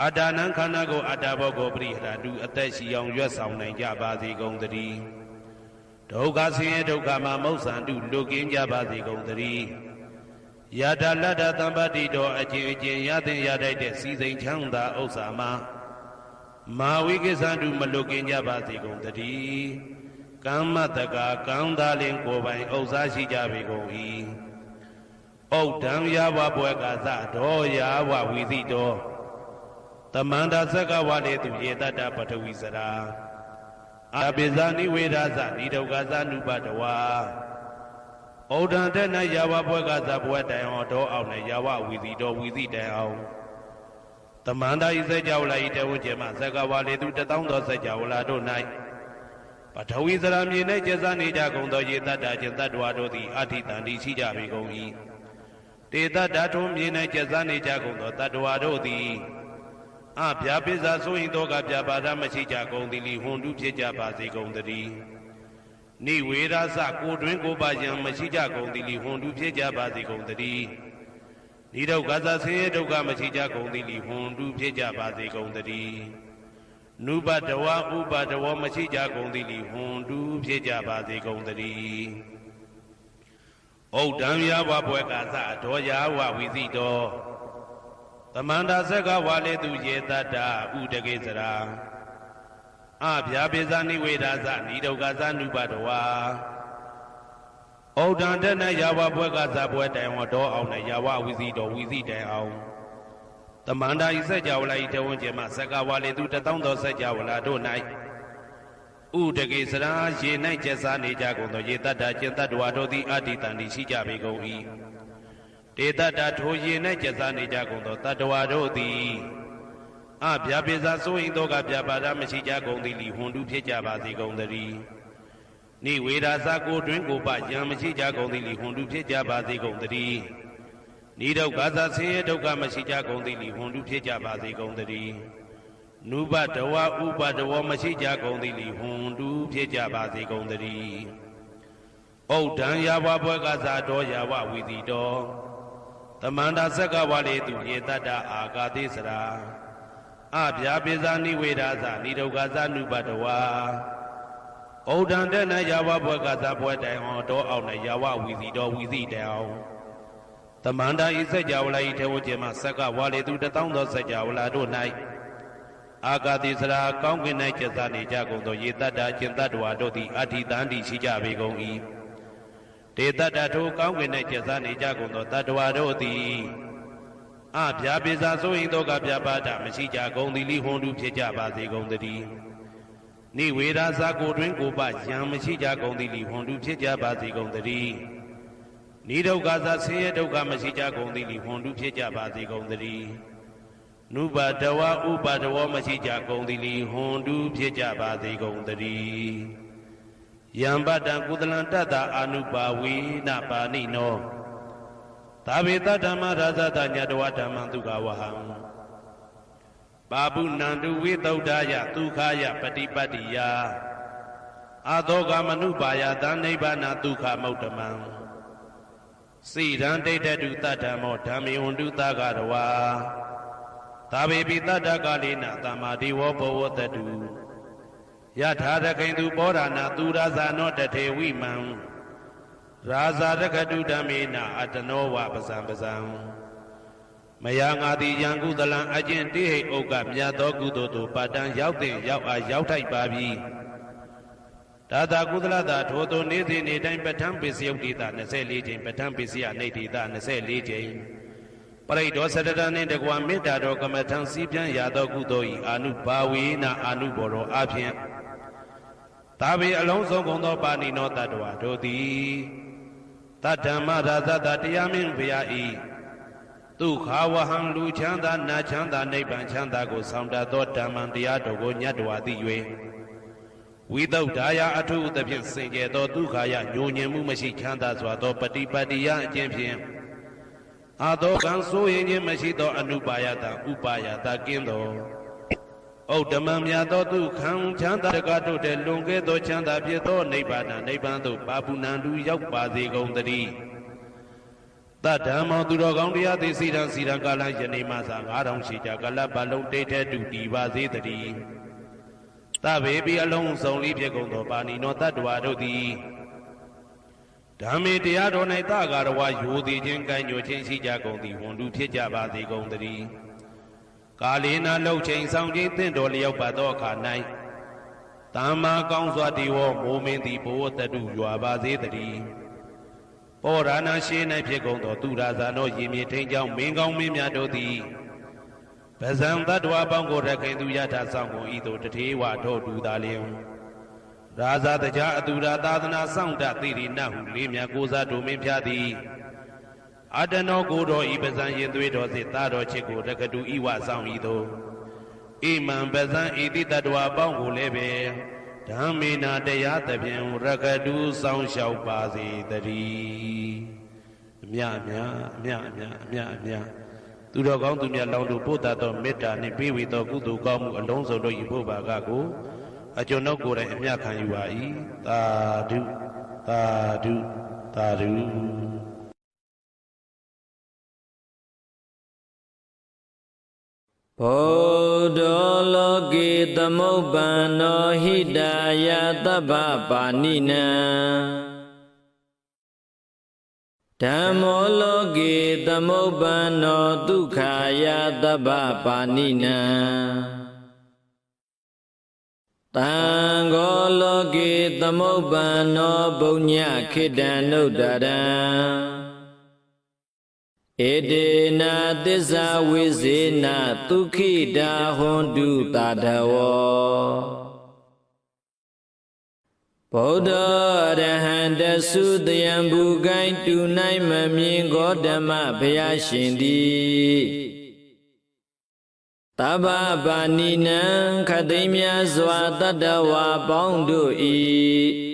အတ္တနံခန္ဓာကိုအတ္တဘောကိုပရိဟရတုအသက်ရှိအောင်ရွတ်ဆောင်နိုင်ကြပါစေကုန်သတည်းဒုက္ခဆင်းရဲဒုက္ခမှာမုစ္ဆန္တုလွတ်ကင်းကြပါစေကုန်သတည်းယတာလတ္တသံပတ္တိတောအကျဉ်အကျဉ်ရတဲ့ရတိုက်တဲ့စီစိန်ချမ်းသာဥစ္စာမှာမာဝိကိစ္ဆန္တုမလွတ်ကင်းကြပါစေကုန်သတည်းကမ္မတကာကံသာလင်ကိုယ်ပိုင်ဥစ္စာရှိကြပေကုန်၏ဩဒံယာဝဘွယ်ကသဒောယာဝဝီသိတောတမန္တသက္ကဝလေသူယေတတပထဝီစရာအပိဇာနိဝေဒသနိဒုက္ခသနုပတဝါဩဒံတဲ့၌ယာဝဘွယ်ကသဘွယ်တိုင်အောင်ဒောအောင်၌ယာဝဝီသိတောဝီသိတိုင်အောင်တမန္တဤစัจ java လာဤတဝကျမသက္ကဝလေသူတသောသောစัจ java လာတို့၌ပထဝီစရာမြေ၌ကျဇာနေကြကုန်သောယေတတခြင်းတတ္တဝါတို့သည်အဋ္ဌိတန္တိရှိကြပေကုန်၏တေတတထုံမြေ၌ကျဇာနေကြကုန်သောတတ္တဝါတို့သည်အဗျာပိဇာဆိုရင်တော့ကဗျာပါဒမရှိကြကုန်သည်လီဟွန်တုဖြစ်ကြပါစေကုန်သတည်းနိဝေရသကိုတွင်ကိုပါယံမရှိကြကုန်သည်လီဟွန်တုဖြစ်ကြပါစေကုန်သတည်း နိဒုက္ခသဆင်းရဲဒုက္ခမရှိကြကုန်သည်လီဟွန်တူဖြစ်ကြပါစေကုန်သတည်းနုပတဝဥပတဝမရှိကြကုန်သည်လီဟွန်တူဖြစ်ကြပါစေကုန်သတည်းဩဒံယဝဘွယ်ကာသဒောယာဝဝိသိတောသမန္တာဇက်ကဝါလေသူယေတတ္တဥတကေစရာအဗျာပိဇာနိဝေဒာဇနိဒုက္ခသနုပတဝါဩဒံတနယဝဘွယ်ကာသဘွယ်တိုင်ဝတော်အောင်နဲ့ယဝဝိသိတောဝိသိတိုင်အောင်သမန္တာဤစัจ java လာဤတဝန်းကျင်မှဇက်ကဝါလေသူတသောသောစัจ java လာတို့၌ဥတကေစရာရေ၌ကျက်စားနေကြကုန်သောရေတ္တကျင်တ္တဝါတို့သည်အတ္တိတန်တိရှိကြပေကုန်၏တေတ္တထိုရေ၌ကျက်စားနေကြကုန်သောတတ္တဝါတို့သည်အဗျာပိဇာစိုးရင်တော့ကဗျာပါဒမရှိကြကုန်သည်လီဟွန်တုဖြစ်ကြပါစေကုန်သတည်းနိဝေဒာသကိုတွင်ကိုပယံမရှိကြကုန်သည်လီဟွန်တုဖြစ်ကြပါစေကုန်သတည်းနိဒုက္ခသဆင်းရဲဒုက္ခမရှိကြကုန်သည်လီဟွန်တုဖြစ်ကြပါစေကုန်သတည်းနုပတဝဥပတဝမရှိကြကုန်သည်လီဟွန်တုဖြစ်ကြပါစေကုန်သတည်းဩဒံယဝဘွယ်ကသာတော်ယဝဝိတိတောသမန္တာဇက်ကဝါလေသူယေတတ္တအာဂါတိစရာအဗျာပိဇာနိဝေဒာဇနိဒုက္ခသနုပတဝါဩဒံတနယဝဘွယ်ကသာဘွယ်တိုင်ဟောတော်အောင်နဲ့ယဝဝိတိတောဝိတိတိုင်အောင်သမန္တာဤစัจ java လာဤထေဝကျင်မှဇက်ကဝါလေသူတသောသောစัจ java လာတို့၌အာဂါတိစရာကောင်းကင်၌ကျက်စားနေကြကုန်သောယေတတ္တကျင်တတ္တဝါတို့သည်အဋ္ဌိတန်တိရှိကြပေကုန်၏တေတတ္တထိုကောင်းကင်၌ကျက်စားနေကြကုန်သောတတ္တဝါတို့သည်အဗျာပိဇာဆိုရင်တော့ကဗျာပါဒမရှိကြကုန်သည်လီဟွန်တုဖြစ်ကြပါစေကုန်သတည်းနိဝေဒာဇာကိုတွင်ကိုပယံမရှိကြကုန်သည်လီဟွန်တုဖြစ်ကြပါစေကုန်သတည်းနိဒုက္ခသဆင်းရဲဒုက္ခမရှိကြကုန်သည်လီဟွန်တုဖြစ်ကြပါစေကုန်သတည်းနုပတဝဥပတဝမရှိကြကုန်သည်လီဟွန်တုဖြစ်ကြပါစေကုန်သတည်းယံပတံကုသလံတတ္တအာနုပါဝေနပါဏိနောသာဝေတဓမ္မရာဇတညတဝဓမ္မံဒုက္ခဝဟံပါပုဏ္ဏံတုဝိသုဒ္ဓယဒုက္ခယပฏิပတ္တိယအာသောကမနုပါယသနိဗ္ဗာနဒုက္ခမௌတ္တမံစိရံဒိဋ္ဌတုတတ္တမောဓမ္မေဝန္တုသဂရဝါသာဝေပိတတ္တကာလေနသမ္မာဒီဝဘောဝတတုယထာရခိန်သူပောဓာနာသူရာဇာနောတထေဝိမံရာဇာရခတုဓမ္မေနအတနောဝပဇံပဇံမယငါသည်ယံကုသလံအကျင့်တိဟိဥက္ကမြတ်သောကုသိုလ်တို့ပါတံရောက်တဲ့ရောက်အားရောက်ထိုက်ပါပြီဒါသာကုသလသာထိုသို့နေ့စဉ်နေ့တိုင်းပဋ္ဌာန်းပိစယုတ်တိတာ24ချိန်ပဋ္ဌာန်းပိစယနေတိတာ24ချိန်ပရိဒောစတတနှင့်တကွာမေတ္တာတော်ကမ္မထံစီးပြန်ရသောကုသိုလ်၏အာနုဘာဝေနအာနုဘောရောအဖြင့်သာဝေအလုံးစုံကုန်သောပါဏိနောတတ္တဝါတို့သည်တတ္တမရာဇတတရားမင်းဘုရားဤဒုက္ခဝဟံလူချမ်းသာနာချမ်းသာနိဗ္ဗာန်ချမ်းသာကိုဆောင်တတ်သောဓမ္မံတရားတော်ကိုညတ်တော်သိ၍ဝိသုဒ္ဓါယအထုသဖြင့်စင်ကြယ်သောဒုက္ခယညိုညင်မှုမရှိချမ်းသာစွာသောပฏิပတ်တိယအကျင့်ဖြင့်အာသောကံဆိုရင်ခြင်းမရှိသောအနုပါယတဥပါယတကင်းသောဩဓမ္မမြတ်သောဒုက္ခံချမ်းသာတကတို့တဲ့လွန်ကဲသောချမ်းသာဖြစ်သောနိဗ္ဗာန်နိဗ္ဗာန်သို့ပါပုဏ္ဏံတူရောက်ပါစေကုန်သတည်းတတ္တမောသူတော်ကောင်းတရားသိစီရန်စီရန်ကာလယနေ့မှသာ9000ရှိကြကာလပတ်လုံးတိတ်ထဲတူတည်ပါစေတည်းသဗ္ဗေပိအလုံးစုံလေးဖြစ်ကုန်သောပါဏိနောတတ္တဝါတို့သည်ဓမ္မေတရားတော်၌သဂါရဝယိုသည်ချင်းကံ့ညိုချင်းရှိကြကုန်သည်ဝန်တုဖြစ်ကြပါစေကုန်သတည်းကာလေနာလှုပ်ချိန်ဆောင်ခြင်းတင့်တော်လျောက်ပါသောအခါ၌သမ္မာကောင်းစွာတည်ဝမိုးမင်းသည်ဘဝတတုရွာပါစေတည်းပောရဏရှိ၌ဖြစ်ကုန်သောသူရာဇာနောရေမြေထိန်ကြောင့်မင်းကောင်းမင်းများတို့သည်ပဇံတတ္တဝါပေါင်းကိုရခင်သူယထာဆောင်ကုန်ဤသို့တထေဝထောတူသာလျင်ရာဇာတကြအတူရာသာသနာဆောင်တသိရိနဟုလေးမြတ်ကိုစားတို့မင်းဖျားသည်အတနောကိုတော်ဤပဇံရင်သွေးတော်စေသာတော်ချစ်ကိုရကတူဤဝဆောင်ဤသို့ဣမံပဇံဤတိတတ္တဝါပေါင်းကိုလည်းပဲဓမ္မေနာတရားသဖြင့်ရကတူဆောင်လျှောက်ပါစေတည်းအမြအမြအမြအမြအမြအမြသူတော်ကောင်းသူမြတ်လောင်းတို့ပို့တတ်သောမေတ္တာနှင့်ပေးဝေသောကုသိုလ်ကောင်းမှုအလုံးစုံတို့၏ဘုရားကကိုအကျွန်ုပ်ကိုယ်တိုင်အမြခံယူပါ၏သာဓုသာဓုသာဓု Bồ đô lô kỳ tâm mô bà nô hít đà ya tập bà ni na Tham mô lô kỳ tâm mô bà nô tu khả ya tập bà ni na Tạng gô lô kỳ tâm mô bà nô bồ nhạ khít đà nô đà đà Edena tisa vizena tukhida hondu tadawo Buddha arahanta sudayam bukai tunai mamyin Gautama Bhaya Shindi Taba Baninam Khadimya Svatadawa Paundu I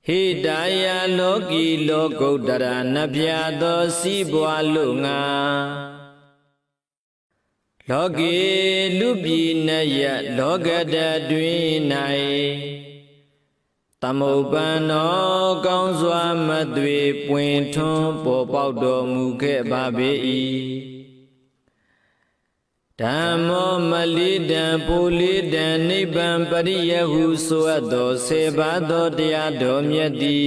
Hidaya loki loko dara nabhyado sibwa lunga Loki lupi naya lokada dwinai Tamopano kaunzwa madwe puenton po paudo mukhe babi Dhammo malidan pulidan nibbam pariyahu suado sebado diyado myati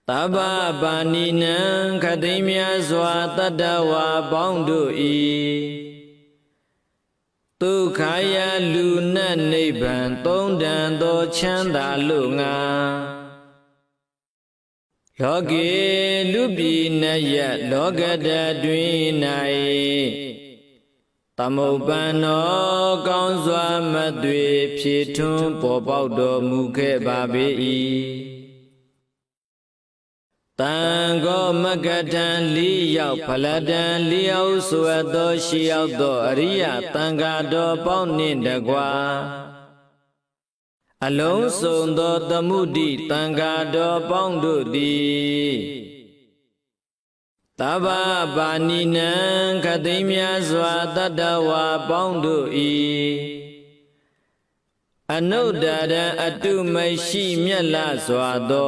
Taba baninam khadimya svatadawa paundu I Tukhaya luna nibbam tongdan do chanda lunga Loki lupi naya lokada dwinai Tamopano kaunzwa madwe phitun po paudo mukhe babi Tango magatan liyaw paladan liyaw suwado shiyaw do ariya tanga do paunin dagwa Alone son do tamudi tanga do paundo di Taba baninam khadimya svatadawa paundo I Anudara atumashi myala swado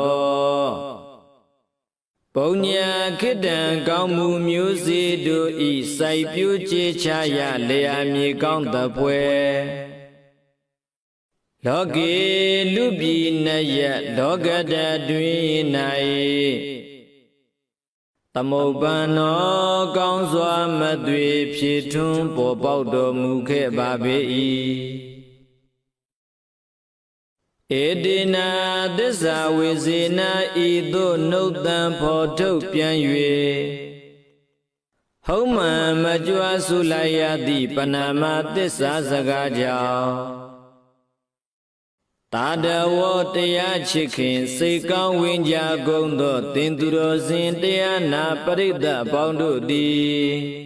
Punya khidan kaung mu myu si do I sai pyu che chaya laya mi kaung ta phwe Loki lupi naya lokada dwinai Tamopano kaunzwa madwe phitun po paudo mukhe babi Edena tisa vizena ido nodam pho thuk pyan yue Homa majwa sulayati panama tisa saka jaw Tadawo taya chikhin sikang winja gondo tinduro sin taya na parida paundu di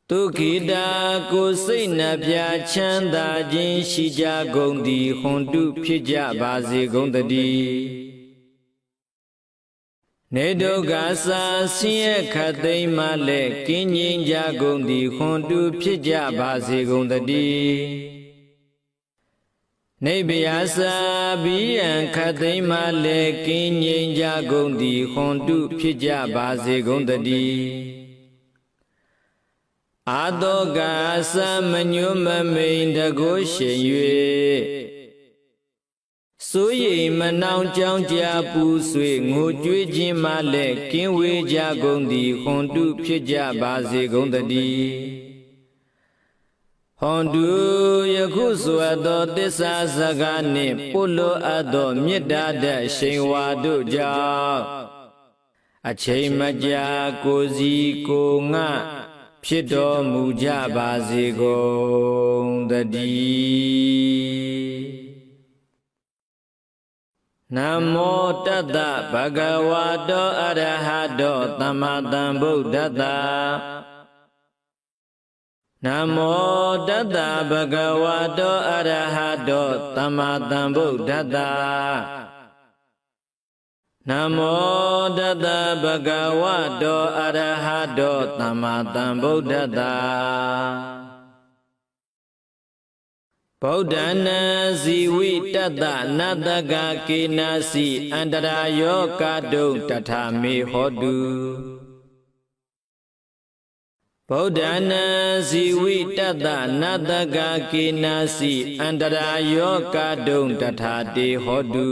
Tukhida kusai na pya chanda jin shija gondi hondu phija bazi gondadi Nedo gasa siya khatai male kinyin ja gondi hondu phija bazi gondadi Nebiyasa biyan khatai male kinyin ja gondi hondu phija bazi gondadi Adoga samanyuma maindago shen yue Suyi manang chang jia pu sui ngu jui jin ma le kin wei jia gong di hondu phija bazi gong tadi Hondu yakhu suado tissa saka ni pulo ado mitta da shin wa do jaw Achai maja ko si ko nga Phitတော်မူကြပါစေကုန်သတည်းနမောတတ္တဗဂဝတောအရဟတောသမ္မာသမ္ဗုဒ္ဓတ္တနမောတတ္တဗဂဝတောအရဟတောသမ္မာသမ္ဗုဒ္ဓတ္တနမောတတ္တဗဂဝတောအရဟတောသမ္မာသမ္ဗုဒ္ဓတ္တဗုဒ္ဓနာဇီဝိတတ္တနတ္တကကေနာစီအန္တရာယောကတုံတထာမေဟောတု ဗုဒ္ဓနာဇီဝိတတနတကကေနာစီအန္တရာယောကတုံတထာတေဟောတု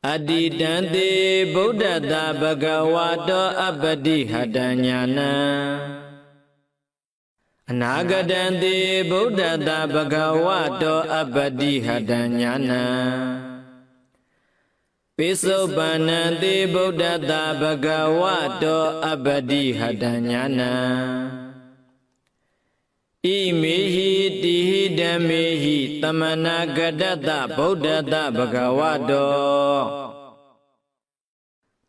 အတ္တိတံတေဗုဒ္ဓတာဘဂဝါတောအပ္ပတိဟတညာနံအနာဂတံတေဗုဒ္ဓတာဘဂဝါတောအပ္ပတိဟတညာနံပိစုပန္နံတေဗုဒ္ဓတာဘဂဝါတောအပ္ပတိဟတညာနံဣမေဟိတိဟိဓမ္မေဟိတမနာဂတတဗုဒ္ဓတာဘဂဝါတော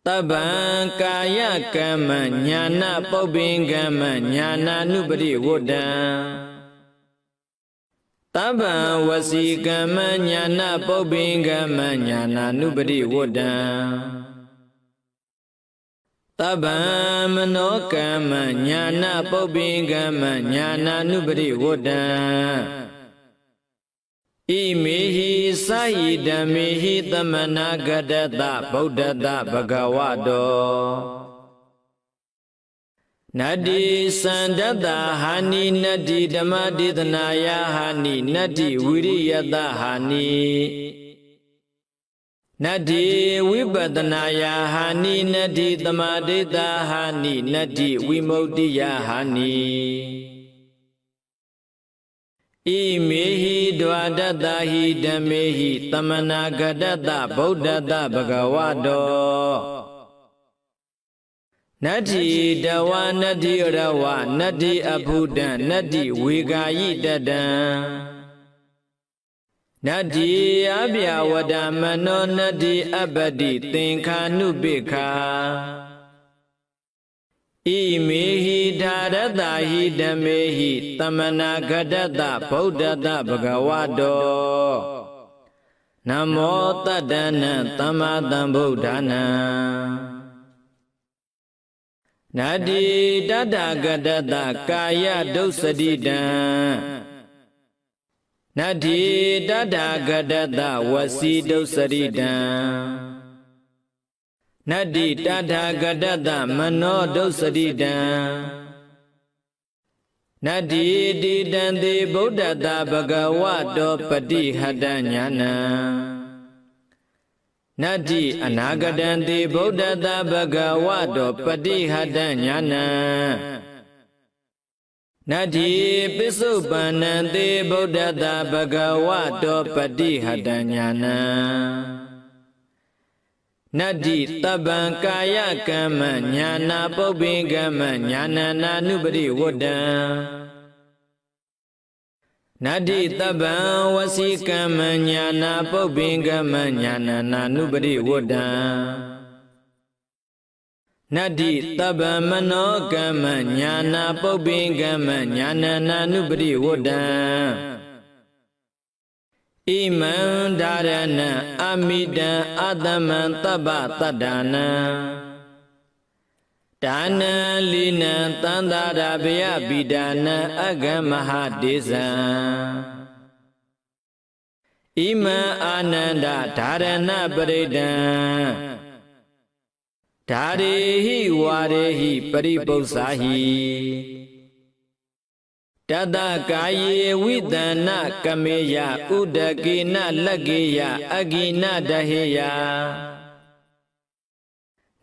တဗ္ဗံကာယကမ္မညာနာပုပ္ပင်ကမ္မညာနာနုပရိဝတ္တံတဗ္ဗံဝစီကမ္မညာနာပုပ္ပင်ကမ္မညာနာနုပရိဝတ္တံတဗ္ဗံမနောကမ္မညာနာပုပ္ပင်ကမ္မညာနာနုပရိဝတ္တံဣမေဟိသယိဓမ္မေဟိသမနာဂတတဗုဒ္ဓတဘဂဝါတောနတ္တိသန္တတဟာနိနတ္တိဓမ္မဒေသနာယဟာနိနတ္တိဝိရိယတဟာနိနတ္တိဝိပဿနာယဟာနိနတ္တိသမာဓိတဟာနိနတ္တိဝိမု ക്തി ယဟာနိဣမေဟိဒွါဒတဟိဓမ္မေဟိသမနာဂတတဗုဒ္ဓတဘဂဝါတောနတ္တိတဝနတ္တိရဝနတ္တိအဘုဒ္ဓံနတ္တိဝေဂာယိတတံနတ္တိအဗျာဝဒမနောနတ္တိအပ္ပတိသင်္ခာနုပိခာဣမေဟိဓာရတဟိဓမ္မေဟိသမနာဂတတဗုဒ္ဓတဘဂဝါတောနမောတတ္တနံသမ္မာသမ္ဗုဒ္ဓနာနတ္တိတတ္တဂတတကာယဒုစတိတံနတ္တိတတ္တဂတတဝစီဒုစရိတံနတ္တိတထာဂတတမနောဒုစရိတံနတ္တိတိတံတေဗုဒ္ဓတာဘဂဝါတောပတိဟတညာနံနတ္တိအနာဂတံတေဗုဒ္ဓတာဘဂဝါတောပတိဟတညာနံနတ္တိပိစုပန္နံတေဗုဒ္ဓတာဘဂဝါတောပတိဟတညာနံနတ္တိတဗ္ဗံကာယကမ္မညာနာပုပ္ပင်ကမ္မညာနာနာနုပရိဝတ္တံနတ္တိတဗ္ဗံဝစီကမ္မညာနာပုပ္ပင်ကမ္မညာနာနာနုပရိဝတ္တံနတ္တိတဗ္ဗံမနောကမ္မညာနာပုပ္ပင်ကမ္မညာနာနာနုပရိဝတ္တံဣမံဒါရဏံအမိတံအတမံတပ္ပတတ္တာနံဒါနံလိနံသန္တာရဘယပိဒါနံအဂမဟာဒေဇံဣမံအာနန္ဒဒါရဏပရိဒံဒါရေဟိဝါရေဟိပရိပု္ပ္ပာဟိတတကာယေဝိတနကမေယဥဒကေနလက္ကေယအဂိနဒဟေယ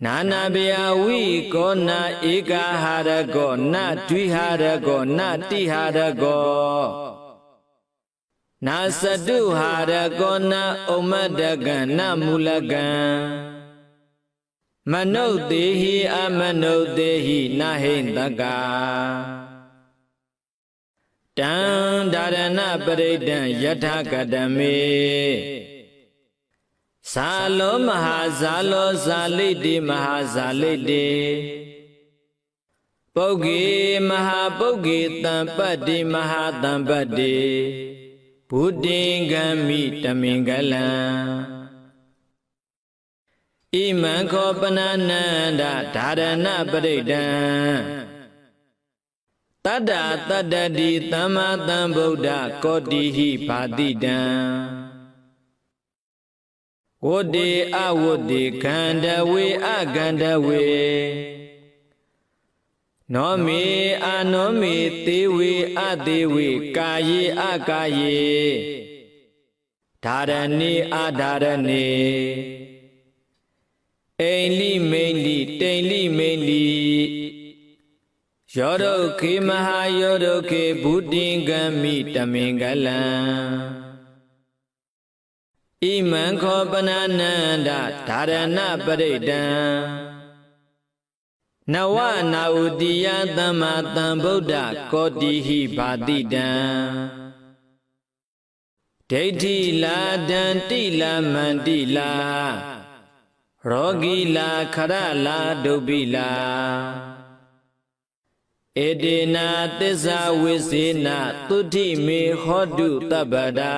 နာနာဗျာဝိကောနာဧကဟာရကောနဒွိဟာရကောနတိဟာရကောနာစတုဟာရကောနဥမတကံနမူလကံမနုဿေဟိအမနုဿေဟိနဟိတကာတံဒါရဏပရိဒံယထာကတမေဇာလောမဟာဇာလောဇာလိတိမဟာဇာလိတိပုဂ္ဂေမဟာပုဂ္ဂေတံပတ္တိမဟာတံပတ္တိဘုဒ္ဓင်္ဂမိတမင်္ဂလံဣမံခောပနနန္ဒဒါရဏပရိဒံတတ္တတတ္တတိသမ္မာသမ္ဗုဒ္ဓကောတိဟိဘာတိတံဝတ္တေအဝတ္တေခန္ဓဝေအခန္ဓဝေ နောမေအာနောမေသေဝေအသေးဝေကာယေအကာယေဓာရဏေအာဓာရဏေအိန္လိမိန်လိတိန်လိမိန်လိယောဒုခေမဟာယောဒုခေဘုဒ္ဓင်္ဂမိတမင်္ဂလံဣမံခောပနနန္ဒဓာရဏပရိဒံနဝနာဥတိယသမ္မာသမ္ဗုဒ္ဓကောတိဟိဘာတိတံဒိဋ္ဌိလာဒန္တိလာမန္တိလာရောဂီလာခရလာဒုဗ္ဗိလာဧတေနာသစ္စာဝိစေနသုဋ္ဌိမေဟောတုတပ္ပဒါ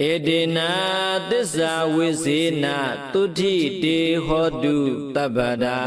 ဧတေနာသစ္စာဝိစေနသုဋ္ဌိတေဟောတုတပ္ပဒါ